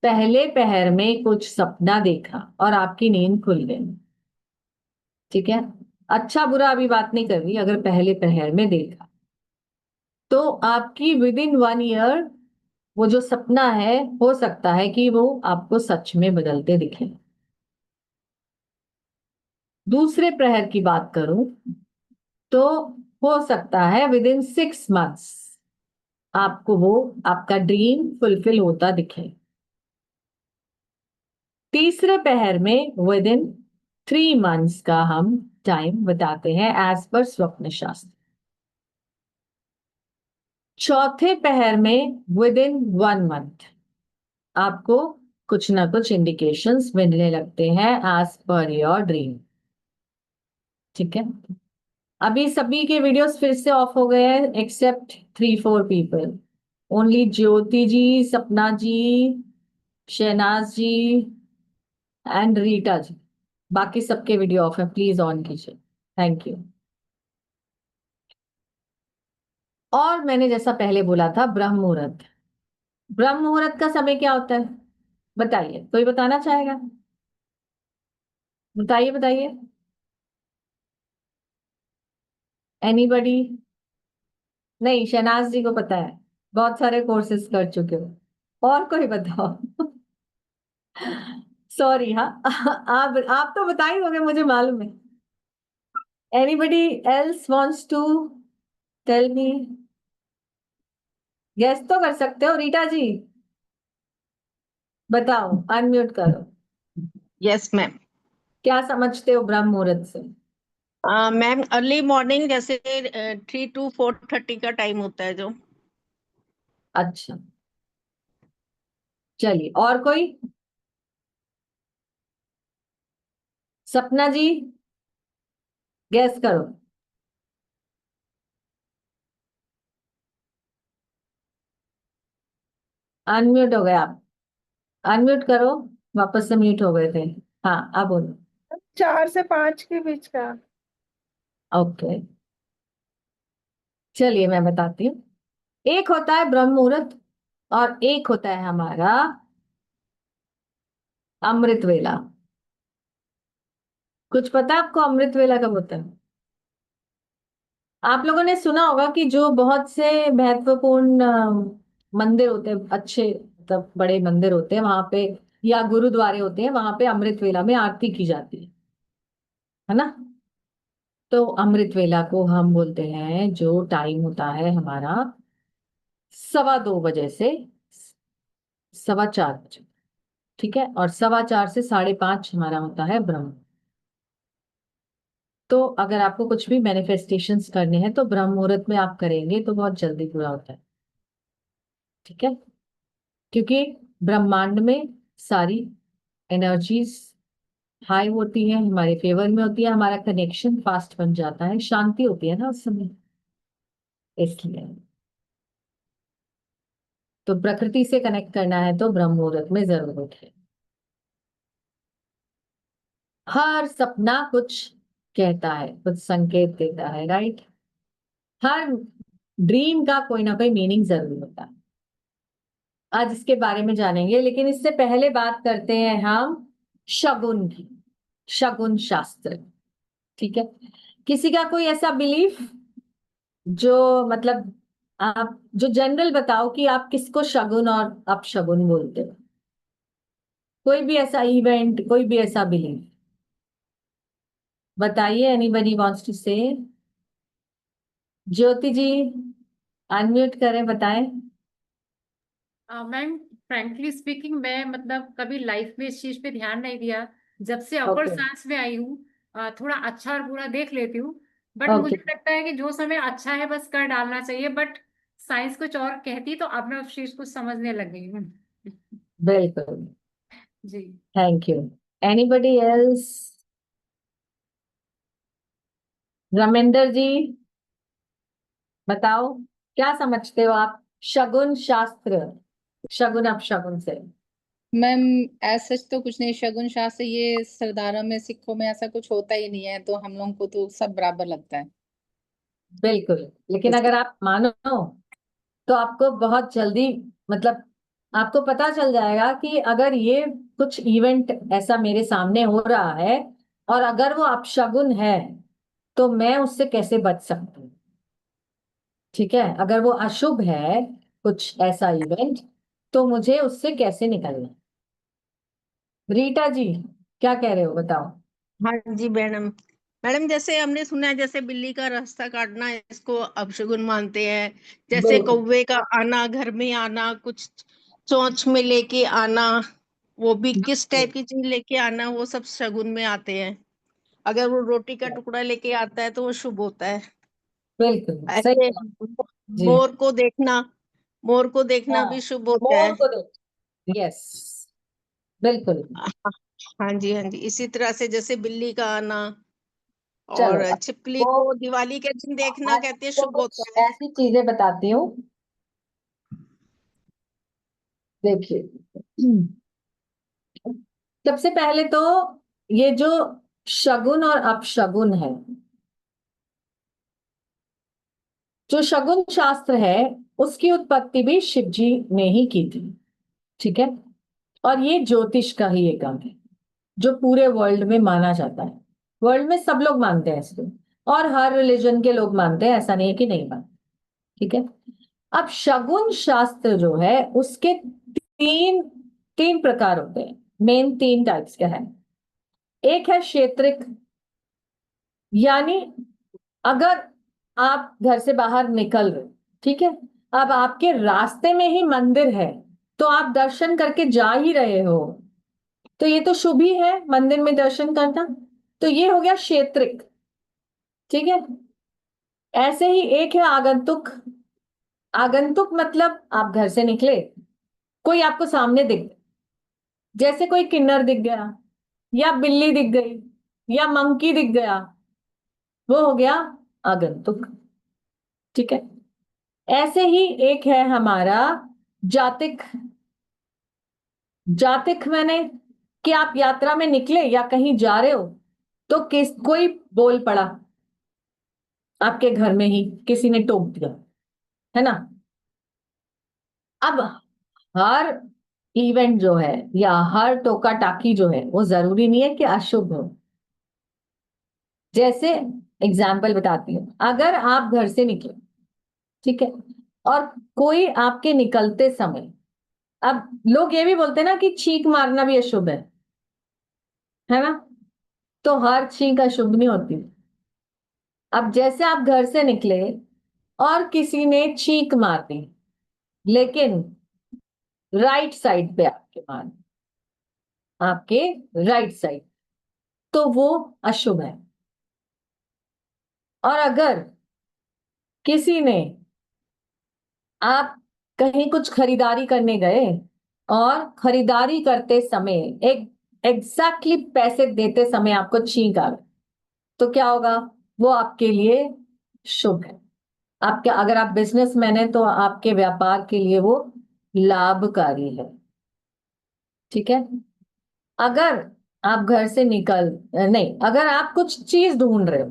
पहले पहर में कुछ सपना देखा और आपकी नींद खुल गई, ठीक है, अच्छा बुरा अभी बात नहीं कर रही, अगर पहले पहर में देखा तो आपकी विदिन 1 year वो जो सपना है हो सकता है कि वो आपको सच में बदलते दिखे। दूसरे प्रहर की बात करूं तो हो सकता है विदिन 6 months आपको वो आपका ड्रीम फुलफिल होता दिखे। तीसरे पहर में विदिन 3 months का हम टाइम बताते हैं एज पर स्वप्न शास्त्र। चौथे पहर में विदिन 1 month आपको कुछ ना कुछ इंडिकेशंस मिलने लगते हैं एज पर योर ड्रीम। ठीक है, अभी सभी के वीडियोस फिर से ऑफ हो गए हैं एक्सेप्ट 3-4 पीपल, ओनली ज्योति जी, सपना जी, शहनाज जी एंड रीटा जी, बाकी सबके वीडियो ऑफ है, प्लीज ऑन कीजिए, थैंक यू। और मैंने जैसा पहले बोला था ब्रह्म मुहूर्त, ब्रह्म मुहूर्त का समय क्या होता है बताइए, कोई बताना चाहेगा? बताइए बताइए, एनीबडी? नहीं, शहनाज जी को पता है, बहुत सारे कोर्सेज कर चुके हो। और कोई बताओ? सॉरी, हाँ। आप तो बता ही दोगे, मुझे मालूम है। Anybody else wants to tell me? Guess तो कर सकते हो, रीटा जी बताओ, अनम्यूट करो। Yes ma'am. क्या समझते हो ब्रह्म मुहूर्त से? मैम अर्ली मॉर्निंग जैसे 3 to 4:30 का टाइम होता है जो। अच्छा, चलिए, और कोई? सपना जी गैस करो। अनम्यूट हो गए आप, अनम्यूट करो, वापस से म्यूट हो गए थे। हाँ, अब बोलो। 4 से 5 के बीच का। ओके, चलिए मैं बताती हूँ। एक होता है ब्रह्म मुहूर्त और एक होता है हमारा अमृत वेला। कुछ पता है आपको अमृत वेला कब होता है? आप लोगों ने सुना होगा कि जो बहुत से महत्वपूर्ण मंदिर होते हैं, अच्छे मतलब बड़े मंदिर होते हैं वहां पे, या गुरुद्वारे होते हैं वहां पे अमृत वेला में आरती की जाती है ना। तो अमृत वेला को हम बोलते हैं, जो टाइम होता है हमारा 2:15 से 4:15 बजे। ठीक है, और 4:15 से 5:30 हमारा होता है ब्रह्म। तो अगर आपको कुछ भी मैनिफेस्टेशंस करने हैं तो ब्रह्म मुहूर्त में आप करेंगे तो बहुत जल्दी पूरा होता है। ठीक है, क्योंकि ब्रह्मांड में सारी एनर्जीज हाई होती है, हमारे फेवर में होती है, हमारा कनेक्शन फास्ट बन जाता है, शांति होती है ना उस समय, इसलिए। तो प्रकृति से कनेक्ट करना है तो ब्रह्म मुहूर्त में जरूरत है। हर सपना कुछ कहता है, कुछ संकेत देता है, राइट। हर ड्रीम का कोई ना कोई मीनिंग जरूर होता है। आज इसके बारे में जानेंगे, लेकिन इससे पहले बात करते हैं हम शगुन की, शगुन शास्त्र। ठीक है, किसी का कोई ऐसा बिलीफ जो मतलब आप जो जनरल बताओ कि आप किसको शगुन और अपशगुन बोलते हो? कोई भी ऐसा इवेंट, कोई भी ऐसा बिलीफ बताइए। एनीबडी वांट्स टू से? ज्योति जी अनम्यूट करें, बताएं। मैम, फ्रैंकली स्पीकिंग, मैं मतलब कभी लाइफ में इस चीज पे ध्यान नहीं दिया। जब से अपर ओके साइंस में आई हूँ, थोड़ा अच्छा और बुरा देख लेती हूँ। बट ओके, मुझे लगता है कि जो समय अच्छा है बस कर डालना चाहिए। बट साइंस कुछ और कहती तो अब मैं उस चीज को समझने लग गई हूँ। बिल्कुल, जी। Thank you. Anybody else? Ramendra ji बताओ, क्या समझते हो आप शगुन शास्त्र, शगुन अपशगुन से? मैम, ऐसा सच तो कुछ नहीं। शगुन शास्त्र ये सरदारों में, सिखों में ऐसा कुछ होता ही नहीं है, तो हम लोगों को तो सब बराबर लगता है। बिल्कुल, लेकिन अगर आप मानो तो आपको बहुत जल्दी मतलब आपको पता चल जाएगा कि अगर ये कुछ इवेंट ऐसा मेरे सामने हो रहा है और अगर वो अपशगुन है तो मैं उससे कैसे बच सकती हूँ। ठीक है, अगर वो अशुभ है कुछ ऐसा इवेंट तो मुझे उससे कैसे निकलना है। रीटा जी क्या कह रहे हो, बताओ। हाँ जी मैडम। मैडम, जैसे हमने सुना है, जैसे बिल्ली का रास्ता काटना है, इसको अपशगुन मानते हैं। जैसे बिल्कुल कौवे का आना, घर में आना, कुछ चोंच में लेके आना, वो भी किस टाइप की चीज लेके आना, वो सब शगुन में आते हैं। अगर वो रोटी का टुकड़ा लेके आता है तो वो शुभ होता है। बिल्कुल सही ऐसे बात। जी मोर को देखना, मोर को देखना हाँ, भी शुभ होता मोर है। को देख, यस बिल्कुल। हाँ जी, हाँ जी। इसी तरह से जैसे बिल्ली का आना चलो और छिपकली आपको को दिवाली के दिन देखना कहते हैं आपको शुभ कुछ होता है। ऐसी चीजें बताती हूँ, देखिए। सबसे पहले तो ये जो शगुन और अपशगुन है, जो शगुन शास्त्र है उसकी उत्पत्ति भी शिव जी ने ही की थी। ठीक है, और ये ज्योतिष का ही एक अंग है जो पूरे वर्ल्ड में माना जाता है। वर्ल्ड में सब लोग मानते हैं इसको, और हर रिलीजन के लोग मानते हैं, ऐसा नहीं है कि नहीं मानते। ठीक है, अब शगुन शास्त्र जो है उसके तीन तीन प्रकार होते हैं, मेन 3 टाइप्स के हैं। एक है क्षेत्रिक, यानी अगर आप घर से बाहर निकल रहे, ठीक है, अब आपके रास्ते में ही मंदिर है तो आप दर्शन करके जा ही रहे हो, तो ये तो शुभ ही है मंदिर में दर्शन करना, तो ये हो गया क्षेत्रिक। ठीक है, ऐसे ही एक है आगंतुक। आगंतुक मतलब आप घर से निकले, कोई आपको सामने दिख गया, जैसे कोई किन्नर दिख गया या बिल्ली दिख गई या मंकी दिख गया, वो हो गया आगंतुक। ठीक है, ऐसे ही एक है हमारा जातिक। जातिक मैंने कि आप यात्रा में निकले या कहीं जा रहे हो तो कोई बोल पड़ा, आपके घर में ही किसी ने टोक दिया, है ना। अब हर इवेंट जो है या हर टोका टाकी जो है वो जरूरी नहीं है कि अशुभ हो। जैसे एग्जाम्पल बताती हूँ, अगर आप घर से निकले, ठीक है, और कोई आपके निकलते समय, अब लोग ये भी बोलते हैं ना कि छींक मारना भी अशुभ है ना, तो हर छींक अशुभ नहीं होती। अब जैसे आप घर से निकले और किसी ने छींक मार दी, लेकिन राइट साइड पे आपके मार दी, आपके राइट साइड, तो वो अशुभ है। और अगर किसी ने, आप कहीं कुछ खरीदारी करने गए और खरीदारी करते समय एक एग्जैक्टली पैसे देते समय आपको छींक आ गई, तो क्या होगा? वो आपके लिए शुभ है। आपके, अगर आप बिजनेसमैन है तो आपके व्यापार के लिए वो लाभकारी है। ठीक है। अगर आप घर से नहीं, अगर आप कुछ चीज ढूंढ रहे हो,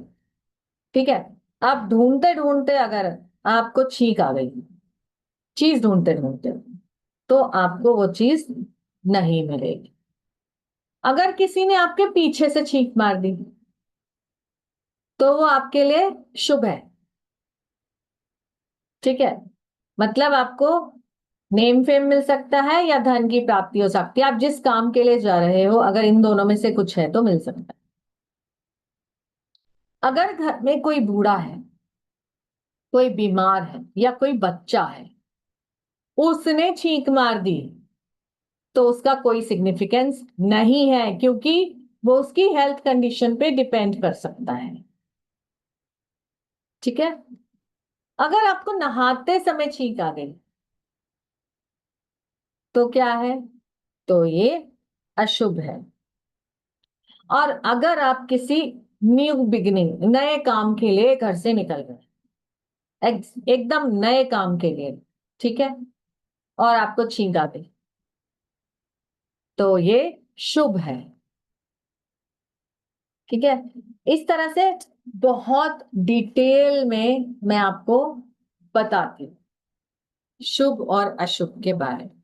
ठीक है, आप ढूंढते ढूंढते अगर आपको छींक आ गई, चीज ढूंढते ढूंढते, तो आपको वो चीज नहीं मिलेगी। अगर किसी ने आपके पीछे से छींक मार दी, तो वो आपके लिए शुभ है। ठीक है। मतलब आपको नेम फेम मिल सकता है या धन की प्राप्ति हो सकती है। आप जिस काम के लिए जा रहे हो, अगर इन दोनों में से कुछ है तो मिल सकता है। अगर घर में कोई बूढ़ा है, कोई बीमार है या कोई बच्चा है, उसने छींक मार दी, तो उसका कोई सिग्निफिकेंस नहीं है, क्योंकि वो उसकी हेल्थ कंडीशन पे डिपेंड कर सकता है। ठीक है। अगर आपको नहाते समय छींक आ गई, तो क्या है? तो ये अशुभ है। और अगर आप किसी न्यू बिगिनिंग, नए काम के लिए घर से निकल गए, एकदम नए काम के लिए, ठीक है, और आपको छींक आ गई, तो ये शुभ है। ठीक है। इस तरह से बहुत डिटेल में मैं आपको बताती हूँ शुभ और अशुभ के बारे में।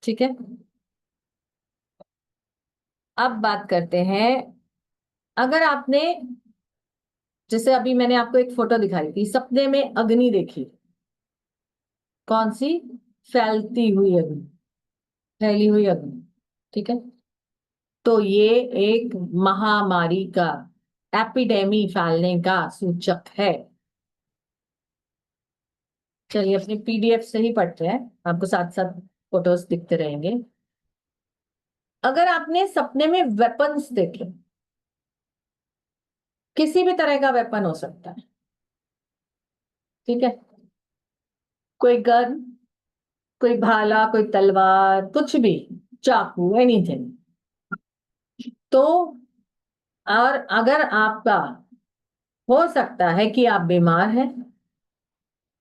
ठीक है। अब बात करते हैं, अगर आपने, जैसे अभी मैंने आपको एक फोटो दिखाई थी, सपने में अग्नि देखी, कौन सी? फैलती हुई अग्नि, फैली हुई अग्नि। ठीक है। तो ये एक महामारी का, एपिडेमी फैलने का सूचक है। चलिए अपने पीडीएफ से ही पढ़ते हैं, आपको साथ साथ फोटोज दिखते रहेंगे। अगर आपने सपने में वेपन्स देखे, किसी भी तरह का वेपन हो सकता है, ठीक है, कोई गन, कोई भाला, कोई तलवार, कुछ भी, चाकू, एनीथिंग, तो, और अगर आपका, हो सकता है कि आप बीमार हैं,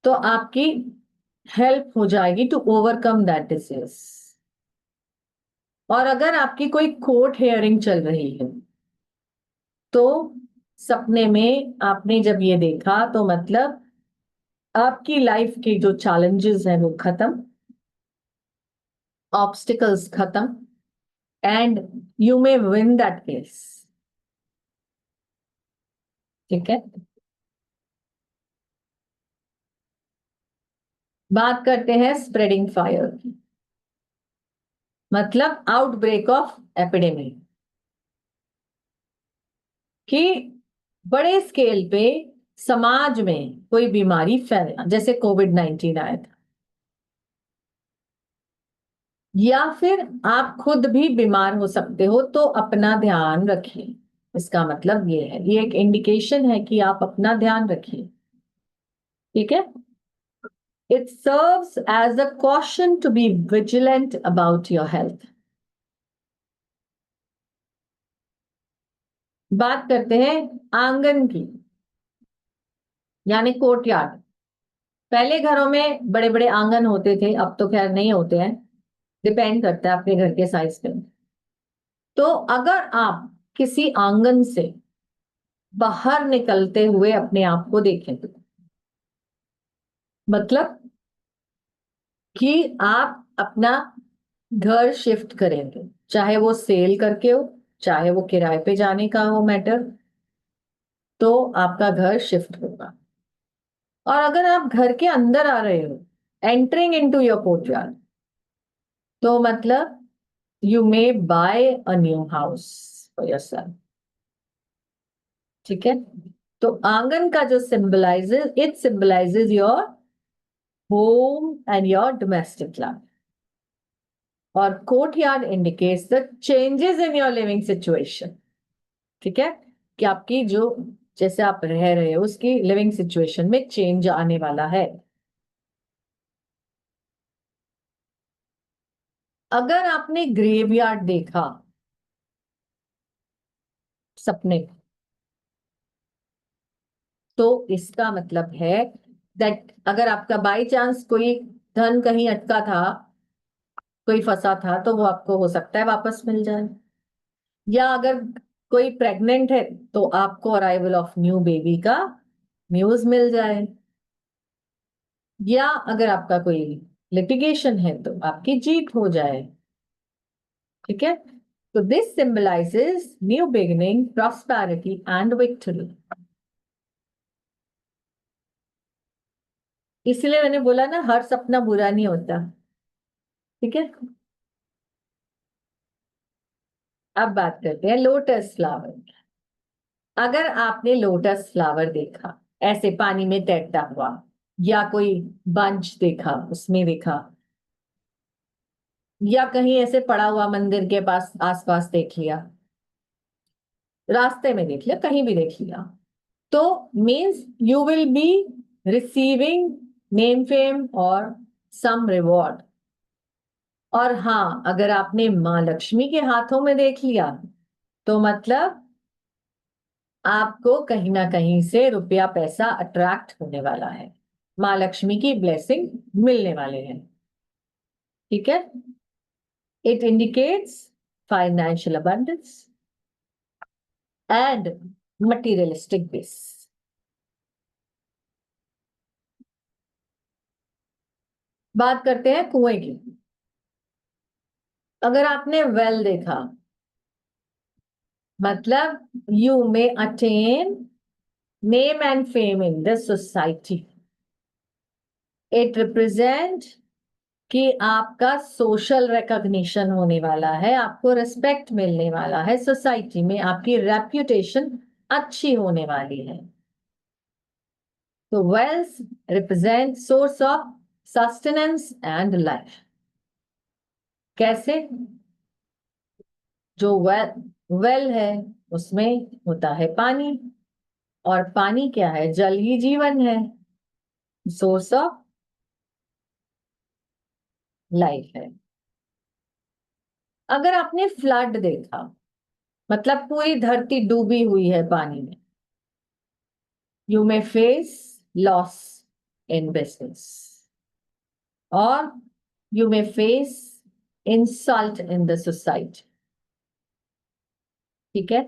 तो आपकी हेल्प हो जाएगी टू ओवरकम दैट डिसीज। और अगर आपकी कोई कोर्ट हियरिंग चल रही है, तो सपने में आपने जब ये देखा, तो मतलब आपकी लाइफ के जो चैलेंजेस हैं वो खत्म, ऑब्स्टिकल्स खत्म, and you may win that case. ठीक है। बात करते हैं स्प्रेडिंग फायर की, मतलब आउटब्रेक ऑफ एपिडेमिक, कि बड़े स्केल पे समाज में कोई बीमारी फैलना, जैसे कोविड-19 आया था, या फिर आप खुद भी बीमार हो सकते हो, तो अपना ध्यान रखिए। इसका मतलब ये है, ये एक इंडिकेशन है कि आप अपना ध्यान रखिए। ठीक है। It serves as a caution to be vigilant about your health. बात करते हैं आंगन की, यानी कोर्टयार्ड। पहले घरों में बड़े बड़े आंगन होते थे, अब तो खैर नहीं होते हैं, डिपेंड करता है अपने घर के साइज पे। तो अगर आप किसी आंगन से बाहर निकलते हुए अपने आप को देखें, मतलब कि आप अपना घर शिफ्ट करेंगे, चाहे वो सेल करके हो, चाहे वो किराए पे जाने का हो मैटर, तो आपका घर शिफ्ट होगा। और अगर आप घर के अंदर आ रहे हो, एंटरिंग इनटू योर कोर्टयार्ड, तो मतलब you may buy a new house for yourself. ठीक है। तो आंगन का जो symbolises, it symbolises your home and your domestic life. और courtyard indicates the changes in your living situation. ठीक है, कि आपकी जो जैसे आप रह रहे हो उसकी लिविंग सिचुएशन में चेंज आने वाला है। अगर आपने ग्रेवयार्ड देखा सपने में, तो इसका मतलब है दैट अगर आपका बाई चांस कोई धन कहीं अटका था, कोई फंसा था, तो वो आपको हो सकता है वापस मिल जाए। या अगर कोई प्रेग्नेंट है तो आपको अराइवल ऑफ न्यू बेबी का न्यूज मिल जाए। या अगर आपका कोई लिटिगेशन है तो आपकी जीत हो जाए। ठीक है, तो this symbolizes new beginning, prosperity and victory. इसलिए मैंने बोला ना, हर सपना बुरा नहीं होता। ठीक है, अब बात करते हैं लोटस फ्लावर। अगर आपने लोटस फ्लावर देखा ऐसे पानी में तैरता हुआ, या कोई बंच देखा उसमें देखा, या कहीं ऐसे पड़ा हुआ मंदिर के पास आसपास देख लिया, रास्ते में देख लिया, कहीं भी देख लिया, तो means you will be receiving name fame और सम रिवॉर्ड। और हाँ, अगर आपने माँ लक्ष्मी के हाथों में देख लिया तो मतलब आपको कहीं ना कहीं से रुपया पैसा अट्रैक्ट होने वाला है, माँ लक्ष्मी की ब्लेसिंग मिलने वाले हैं। ठीक है, it indicates financial abundance and materialistic base. बात करते हैं कुएं की। अगर आपने वेल देखा, मतलब you may attain name and fame in the society. It represent कि आपका सोशल रिकॉग्निशन होने वाला है, आपको रिस्पेक्ट मिलने वाला है सोसाइटी में, आपकी रेप्यूटेशन अच्छी होने वाली है। तो wealth represent source of sustenance and life. कैसे? जो वेल है उसमें होता है पानी, और पानी क्या है? जल ही जीवन है, सोर्स ऑफ लाइफ है। अगर आपने फ्लड देखा, मतलब पूरी धरती डूबी हुई है पानी में, you may face loss in business or you may face insult in the society. ठीक है,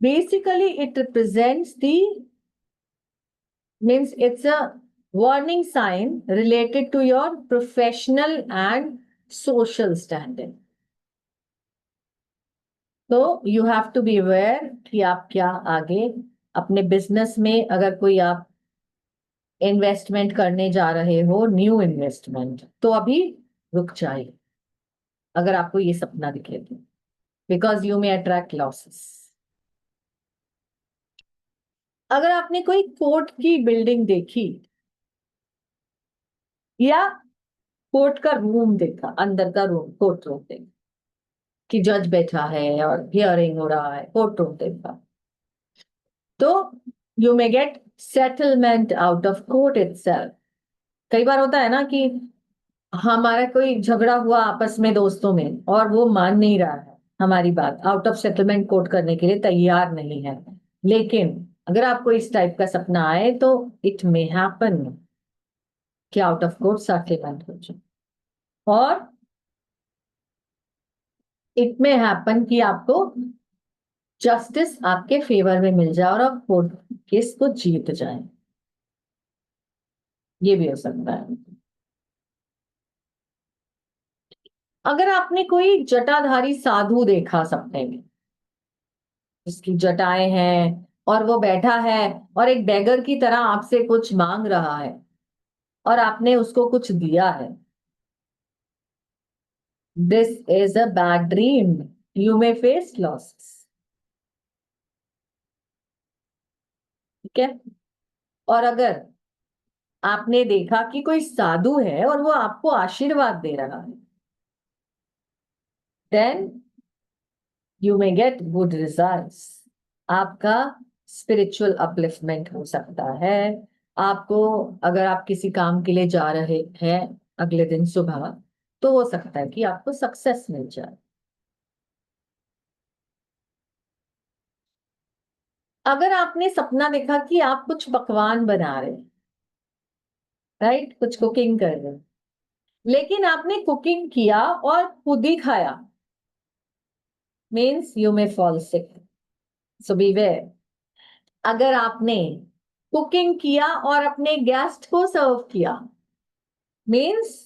basically it represents the means it's a warning sign related to your professional and social standing. तो you have to be aware कि आप क्या आगे अपने business में, अगर कोई आप इन्वेस्टमेंट करने जा रहे हो, न्यू इन्वेस्टमेंट, तो अभी रुक जाइए अगर आपको ये सपना दिखे तो, because you may attract losses. अगर आपने कोई कोर्ट की बिल्डिंग देखी या कोर्ट का रूम देखा, अंदर का रूम, कोर्ट रूम देखा कि जज बैठा है और हियरिंग हो रहा है, कोर्ट रूम देखा, तो you may gate settlement out of court itself. कई बार होता है ना कि हमारा कोई झगड़ा हुआ आपस में दोस्तों में और वो मान नहीं रहा है हमारी बात, आउट ऑफ सेटलमेंट कोर्ट करने के लिए तैयार नहीं है, लेकिन अगर आपको इस टाइप का सपना आए तो इट मे हैपन कि आउट ऑफ कोर्ट सेटलमेंट हो जाए, और इट मे हैपन कि आपको जस्टिस आपके फेवर में मिल जाए और आप कोर्ट केस को जीत जाए, ये भी हो सकता है। अगर आपने कोई जटाधारी साधु देखा सपने में, जिसकी जटाएं हैं और वो बैठा है और एक बेगर की तरह आपसे कुछ मांग रहा है और आपने उसको कुछ दिया है, this is a bad dream, you may face losses. ठीक है, और अगर आपने देखा कि कोई साधु है और वो आपको आशीर्वाद दे रहा है, then you may get good results. आपका स्पिरिचुअल अपलिफ्टमेंट हो सकता है। आपको, अगर आप किसी काम के लिए जा रहे हैं अगले दिन सुबह, तो हो सकता है कि आपको सक्सेस मिल जाए। अगर आपने सपना देखा कि आप कुछ पकवान बना रहे हैं, राइट, कुछ कुकिंग कर रहे हैं, लेकिन आपने कुकिंग किया और खुद ही खाया, means you may fall sick, so beware. अगर आपने कुकिंग किया और अपने गेस्ट को सर्व किया, मीन्स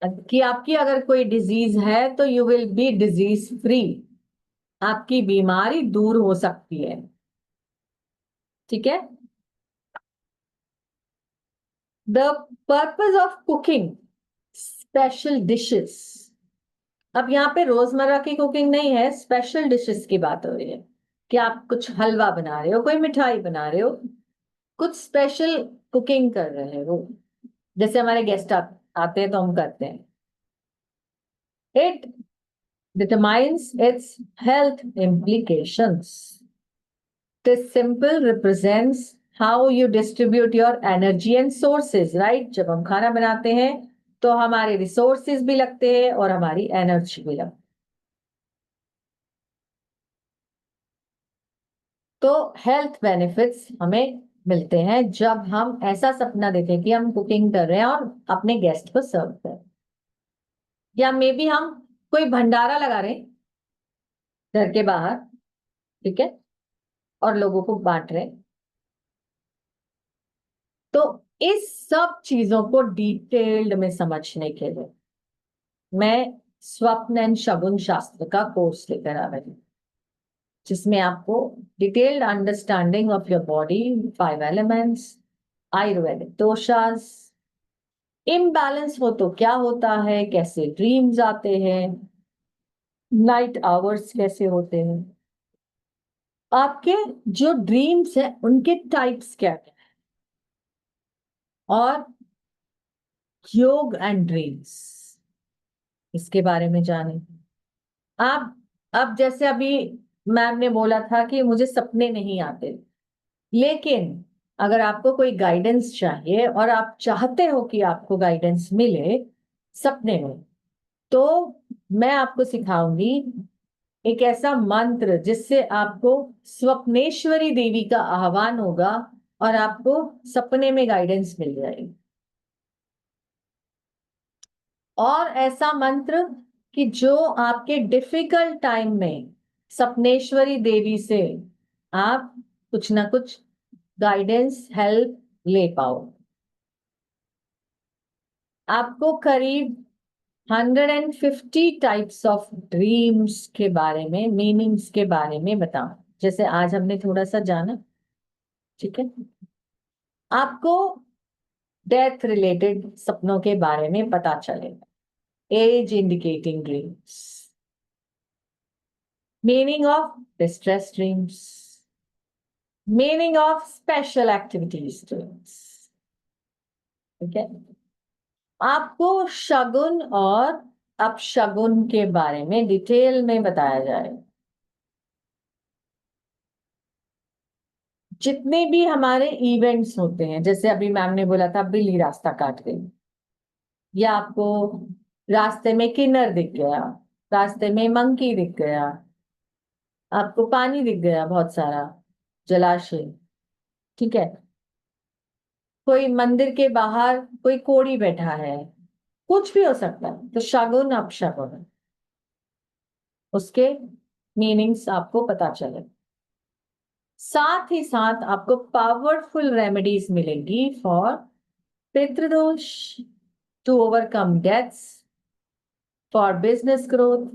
कि आपकी अगर कोई डिजीज है तो you will be disease free, आपकी बीमारी दूर हो सकती है। ठीक है। The purpose of cooking special dishes, अब यहाँ पे रोजमर्रा की कुकिंग नहीं है, स्पेशल डिशेस की बात हो रही है कि आप कुछ हलवा बना रहे हो, कोई मिठाई बना रहे हो, कुछ स्पेशल कुकिंग कर रहे हो, जैसे हमारे गेस्ट आते हैं तो हम करते हैं। It determines it's health implications. This simple represents how you distribute your energy and sources, right? जब हम खाना बनाते हैं तो हमारे रिसोर्सेज भी लगते हैं और हमारी एनर्जी भी लगती है। तो हेल्थ बेनिफिट्स हमें मिलते हैं जब हम ऐसा सपना देखें कि हम कुकिंग कर रहे हैं और अपने गेस्ट को सर्व कर रहे हैं, या मे बी हम कोई भंडारा लगा रहे हैं घर के बाहर, ठीक है, और लोगों को बांट रहे हैं। तो इस सब चीजों को डिटेल्ड में समझने के लिए मैं स्वप्न एंड शगुन शास्त्र का कोर्स लेकर आ रही हूँ, जिसमें आपको detailed understanding of your body, 5 elements, Ayurvedic doshas, imbalance हो तो क्या होता है, कैसे ड्रीम्स आते हैं, नाइट आवर्स कैसे होते हैं, आपके जो ड्रीम्स हैं उनके टाइप्स क्या क्या है, और योग एंड ड्रीम्स, इसके बारे में जाने। आप, अब जैसे अभी मैम ने बोला था कि मुझे सपने नहीं आते, लेकिन अगर आपको कोई गाइडेंस चाहिए और आप चाहते हो कि आपको गाइडेंस मिले सपने में, तो मैं आपको सिखाऊंगी एक ऐसा मंत्र जिससे आपको स्वप्नेश्वरी देवी का आह्वान होगा और आपको सपने में गाइडेंस मिल जाएगी। और ऐसा मंत्र कि जो आपके डिफिकल्ट टाइम में सपनेश्वरी देवी से आप कुछ ना कुछ गाइडेंस, हेल्प ले पाओ। आपको करीब 150 टाइप्स ऑफ ड्रीम्स के बारे में, मीनिंग्स के बारे में बताऊं, जैसे आज हमने थोड़ा सा जाना, ठीक है। आपको डेथ रिलेटेड सपनों के बारे में पता चलेगा, as indicating dreams, meaning of distress dreams, meaning of special activities dreams, ठीक है। आपको शगुन और अपशगुन के बारे में डिटेल में बताया जाएगा। जितने भी हमारे इवेंट्स होते हैं, जैसे अभी मैम ने बोला था बिल्ली रास्ता काट गई, या आपको रास्ते में किन्नर दिख गया, रास्ते में मंकी दिख गया, आपको पानी दिख गया बहुत सारा, जलाशय, ठीक है, कोई मंदिर के बाहर कोई कोढ़ी बैठा है, कुछ भी हो सकता है, तो शगुन अपशगुन, उसके मीनिंग्स आपको पता चले। साथ ही साथ आपको पावरफुल रेमेडीज मिलेंगी for pitradosh, to overcome deaths, for business growth,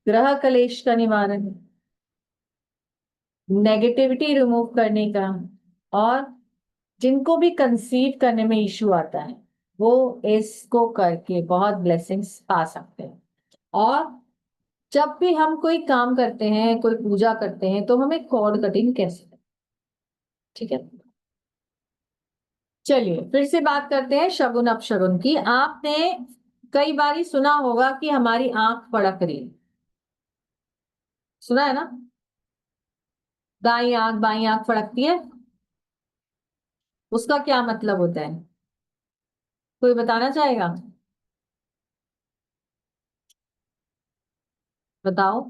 ग्रह कलेश का निवारण, नेगेटिविटी रिमूव करने का, और जिनको भी कंसीव करने में इश्यू आता है वो इसको करके बहुत ब्लेसिंग्स पा सकते हैं। और जब भी हम कोई काम करते हैं, कोई पूजा करते हैं, तो हमें कॉर्ड कटिंग कैसे, ठीक है, चलिए फिर से बात करते हैं शगुन अपशगुन की। आपने कई बार सुना होगा कि हमारी आंख फड़क रही है। सुना है ना, दाई आंख बाई आंख फड़कती है। उसका क्या मतलब होता है, कोई बताना चाहेगा? बताओ।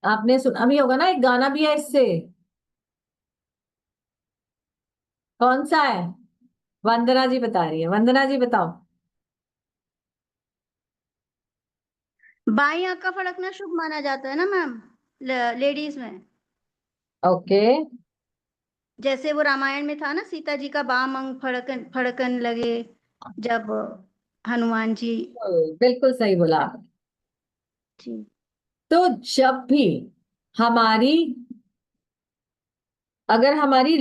आपने सुना भी होगा ना, एक गाना भी है इससे। कौन सा है? वंदना जी बता रही है, वंदना जी बताओ। बाईं आंख का फड़कना शुभ माना जाता है ना मैम, लेडीज में। ओके। जैसे वो रामायण में था ना, सीता जी का बाम अंग फड़कन फड़कन लगे जब हनुमान जी। बिल्कुल सही बोला आपने। जी। तो जब भी हमारी, अगर हमारी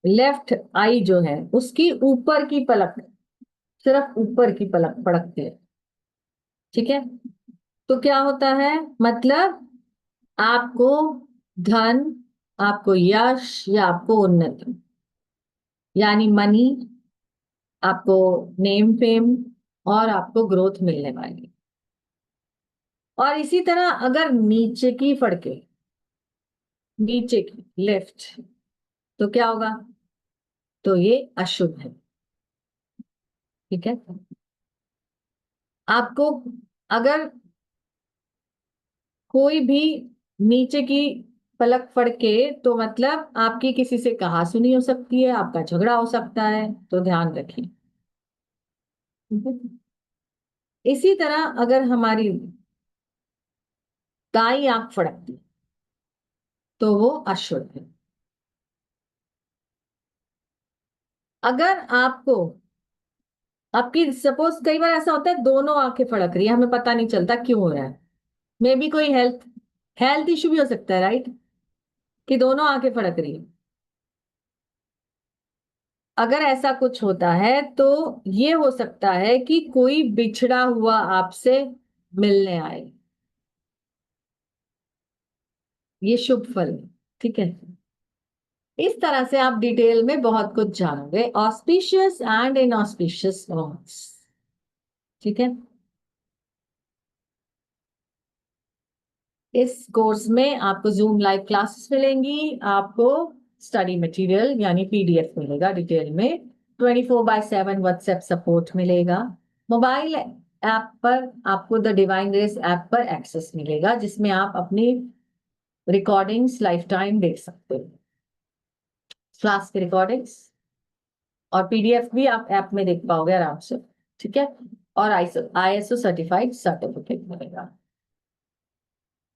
लेफ्ट आई जो है उसकी ऊपर की पलक, सिर्फ ऊपर की पलक फड़कती है, ठीक है, तो क्या होता है, मतलब आपको धन, आपको यश या आपको उन्नति, यानी मनी, आपको नेम फेम और आपको ग्रोथ मिलने वाली। और इसी तरह अगर नीचे की फड़के, नीचे की लेफ्ट, तो क्या होगा, तो ये अशुभ है। ठीक है, आपको अगर कोई भी नीचे की पलक फड़के तो मतलब आपकी किसी से कहा सुनी हो सकती है, आपका झगड़ा हो सकता है, तो ध्यान रखिए। ठीक है? इसी तरह अगर हमारी दाई आंख फड़कती तो वो अशुभ है। अगर आपको, आपकी सपोज कई बार ऐसा होता है दोनों आंखें फड़क रही है, हमें पता नहीं चलता क्यों हो रहा है, मे बी कोई हेल्थ इश्यू भी हो सकता है, राइट, कि दोनों आंखें फड़क रही है। अगर ऐसा कुछ होता है तो ये हो सकता है कि कोई बिछड़ा हुआ आपसे मिलने आए, ये शुभ फल है। ठीक है, इस तरह से आप डिटेल में बहुत कुछ जानोगे, ऑस्पिशियस एंड इनऑस्पिशियस ऑम्स। ठीक है, इस कोर्स में आपको जूम लाइव क्लासेस मिलेंगी, आपको स्टडी मटेरियल यानी पीडीएफ मिलेगा डिटेल में, 24/7 व्हाट्सएप सपोर्ट मिलेगा, मोबाइल ऐप पर आपको द डिवाइन ग्रेस ऐप पर एक्सेस मिलेगा जिसमें आप अपनी रिकॉर्डिंग्स लाइफ टाइम देख सकते हो, क्लास की रिकॉर्डिंग्स और पीडीएफ भी आप ऐप में देख पाओगे आराम से। ठीक है, और आईएसओ सर्टिफाइड सर्टिफिकेट मिलेगा।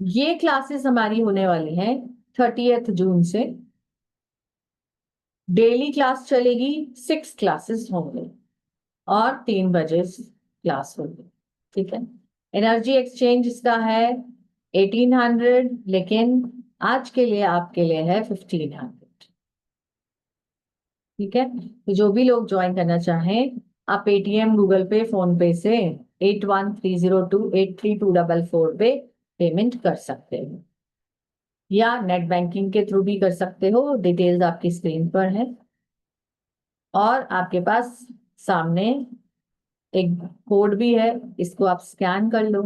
ये क्लासेस हमारी होने वाली हैं 30 जून से। डेली क्लास चलेगी, 6 क्लासेस होंगे और 3 बजे क्लास होगी। ठीक है, एनर्जी एक्सचेंज इसका है 1800, लेकिन आज के लिए आपके लिए है 1500। ठीक है, तो जो भी लोग ज्वाइन करना चाहें आप पेटीएम, गूगल पे, फोन पे से 8130283244 पे पेमेंट कर सकते हो या नेट बैंकिंग के थ्रू भी कर सकते हो, डिटेल्स आपकी स्क्रीन पर है। और आपके पास सामने एक कोड भी है, इसको आप स्कैन कर लो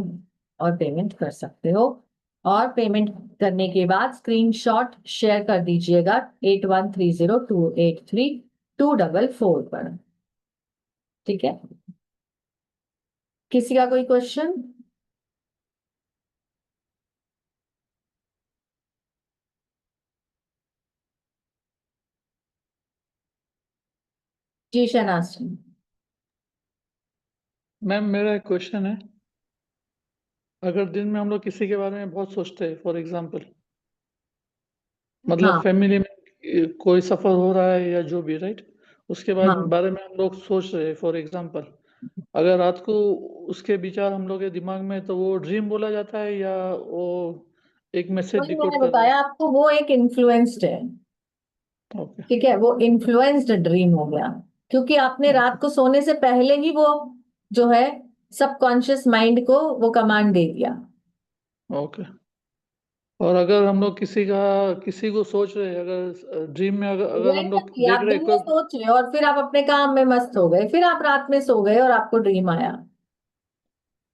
और पेमेंट कर सकते हो। और पेमेंट करने के बाद स्क्रीनशॉट शेयर कर दीजिएगा 8130283244 पर। ठीक है, किसी का कोई क्वेश्चन? जी शहनाज जी। मैम मेरा एक क्वेश्चन है, अगर दिन में हम लोग किसी के बारे में बहुत सोचते हैं, फॉर एग्जांपल मतलब हाँ फैमिली में कोई सफर हो रहा है या जो भी, राइट, उसके हाँ, बारे में हम लोग सोच रहे हैं फॉर एग्जांपल, अगर रात को उसके विचार हम लोग के दिमाग में, तो वो ड्रीम बोला जाता है या वो एक मैसेज वही डिकोड मैंने कर रहा है? बताया आपको, वो एक इन्फ्लुएंस्ड है। ओके। ठीक है, वो इन्फ्लुएंस्ड ड्रीम हो गया, क्योंकि आपने रात को सोने से पहले ही वो जो है सबकॉन्शियस माइंड को वो कमांड दे दिया। ओके। और अगर हम लोग किसी को सोच रहे हैं, अगर ड्रीम में अगर हम लोग Randomly, देख आप रहे दिन हैं में कोई, सोच रहे हो और फिर आप अपने काम में मस्त हो गए, फिर आप रात में सो गए और आपको ड्रीम आया।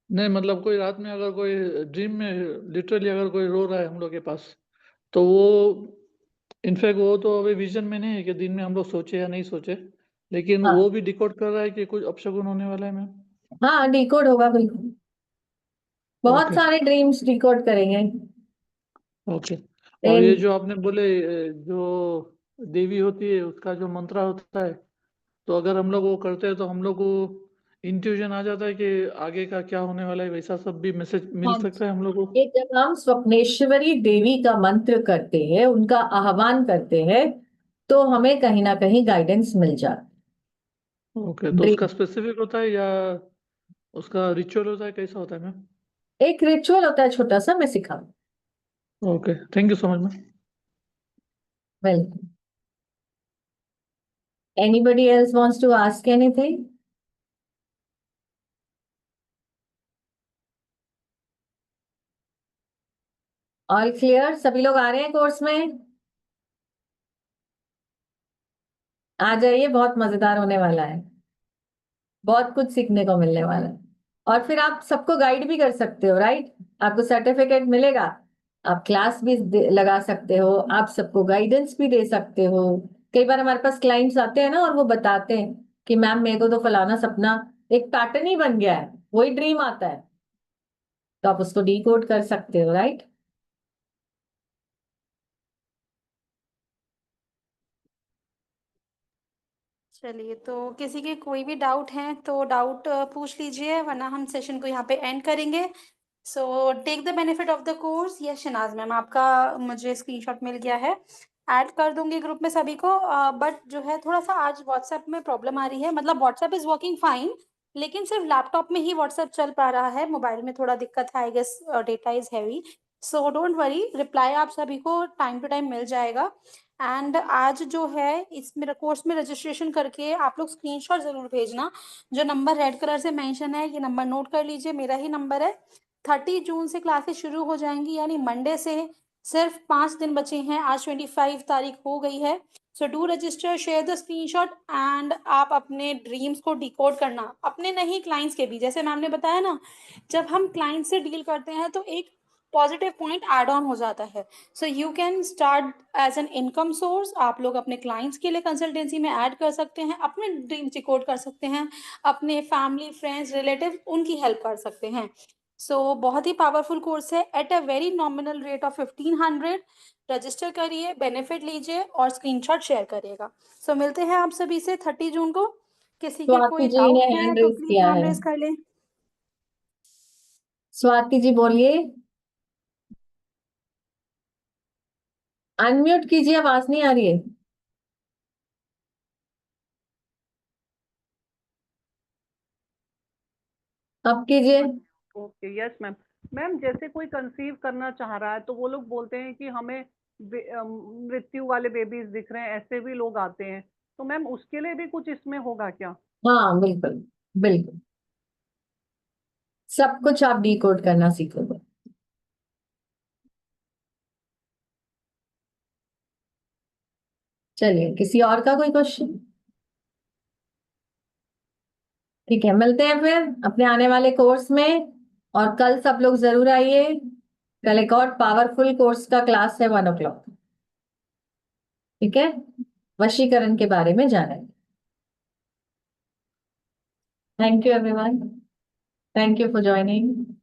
नहीं मतलब कोई रात में अगर कोई ड्रीम में लिटरली अगर कोई रो रहा है हम लोग के पास, तो वो इनफैक्ट वो तो अभी विजन में नहीं है कि दिन में हम लोग सोचे या नहीं सोचे, लेकिन हाँ वो भी डिकोड कर रहा है कि कुछ अपशगुन होने वाला है मैम। हाँ, डिकोड होगा बिल्कुल। बहुत ओके सारे ड्रीम्स डिकोड करेंगे। ओके। और ये इन जो आपने बोले जो देवी होती है उसका जो मंत्र होता है, तो अगर हम लोग वो करते हैं तो हम लोग को इंट्यूजन आ जाता है कि आगे का क्या होने वाला है, वैसा सब भी मैसेज मिल हाँ, सकता है हम लोग को। ये जब हम स्वप्नेश्वरी देवी का मंत्र करते हैं, उनका आह्वान करते हैं, तो हमें कहीं ना कहीं गाइडेंस मिल जाती ओके, है। तो उसका ड्रीम स्पेसिफिक होता है या उसका रिचुअल होता है, कैसा होता है मैम? एक रिचुअल होता है छोटा सा, मैं सिखाऊं। Okay, thank you so much ma'am. Welcome. Anybody else wants to ask anything? All clear? सभी लोग आ रहे हैं कोर्स में? आ जाइए, बहुत मजेदार होने वाला है, बहुत कुछ सीखने को मिलने वाला है। और फिर आप सबको गाइड भी कर सकते हो, राइट? आपको सर्टिफिकेट मिलेगा, आप क्लास भी लगा सकते हो, आप सबको गाइडेंस भी दे सकते हो। कई बार हमारे पास क्लाइंट्स आते हैं ना, और वो बताते हैं कि मैम मेरे को तो फलाना सपना एक पैटर्न ही बन गया है, वही ड्रीम आता है, तो आप उसको डिकोड कर सकते हो, राइट? चलिए, तो किसी के कोई भी डाउट है तो डाउट पूछ लीजिए, वरना हम सेशन को यहाँ पे एंड करेंगे। So take the benefit of the course. Yes Shahnaz ma'am, आपका मुझे स्क्रीनशॉट मिल गया है, ऐड कर दूंगी ग्रुप में सभी को। बट जो है थोड़ा सा आज व्हाट्सएप में प्रॉब्लम आ रही है, मतलब व्हाट्सएप इज वर्किंग फाइन, लेकिन सिर्फ लैपटॉप में ही व्हाट्सएप चल पा रहा है, मोबाइल में थोड़ा दिक्कत है, I guess data is heavy. So don't worry, reply आप सभी को टाइम टू टाइम मिल जाएगा। एंड आज जो है इस मेरा कोर्स में रजिस्ट्रेशन करके आप लोग स्क्रीनशॉट जरूर भेजना। जो नंबर रेड कलर से मेंशन है, ये नंबर नोट कर लीजिए, मेरा ही नंबर है। 30 जून से क्लासेस शुरू हो जाएंगी, यानी मंडे से। सिर्फ 5 दिन बचे हैं, आज 25 तारीख हो गई है। So do register, share the screenshot, and आप अपने ड्रीम्स को डिकोड करना, अपने नहीं क्लाइंट्स के भी। जैसे मैम ने बताया ना, जब हम क्लाइंट से डील करते हैं तो एक पॉजिटिव पॉइंट एड ऑन हो जाता है। So you can start as an income source. आप लोग अपने क्लाइंट्स के लिए कंसल्टेंसी में ऐड कर सकते हैं, अपने ड्रीम्स डिकोड कर सकते हैं, अपने फैमिली फ्रेंड्स रिलेटिव उनकी हेल्प कर सकते हैं। सो बहुत ही पावरफुल कोर्स है, at a very nominal rate of 1500। Register करिए, बेनिफिट लीजिए और स्क्रीनशॉट शेयर करिएगा। सो मिलते हैं आप सभी से 30 जून को। किसी के स्वाति कोई जी ने डाउट है हैंड तो रेज प्लीज किया हैंड है। रेज कर लें। स्वाति जी बोलिए, अनम्यूट कीजिए, आवाज नहीं आ रही है। अब कीजिए। Okay, yes ma'am. मैम जैसे कोई कंसीव करना चाह रहा है तो वो लोग बोलते हैं कि हमें मृत्यु वाले बेबीज दिख रहे हैं, ऐसे भी लोग आते हैं, तो मैम उसके लिए भी कुछ इसमें होगा क्या? हाँ बिल्कुल, बिल्कुल, सब कुछ आप डिकोड करना सीखोगे। चलिए, किसी और का कोई क्वेश्चन? ठीक है, मिलते हैं फिर अपने आने वाले कोर्स में। और कल सब लोग जरूर आइए, कल एक और पावरफुल कोर्स का क्लास है 1 o'clock। ठीक है, वशीकरण के बारे में जानेंगे। Thank you everyone, thank you for joining.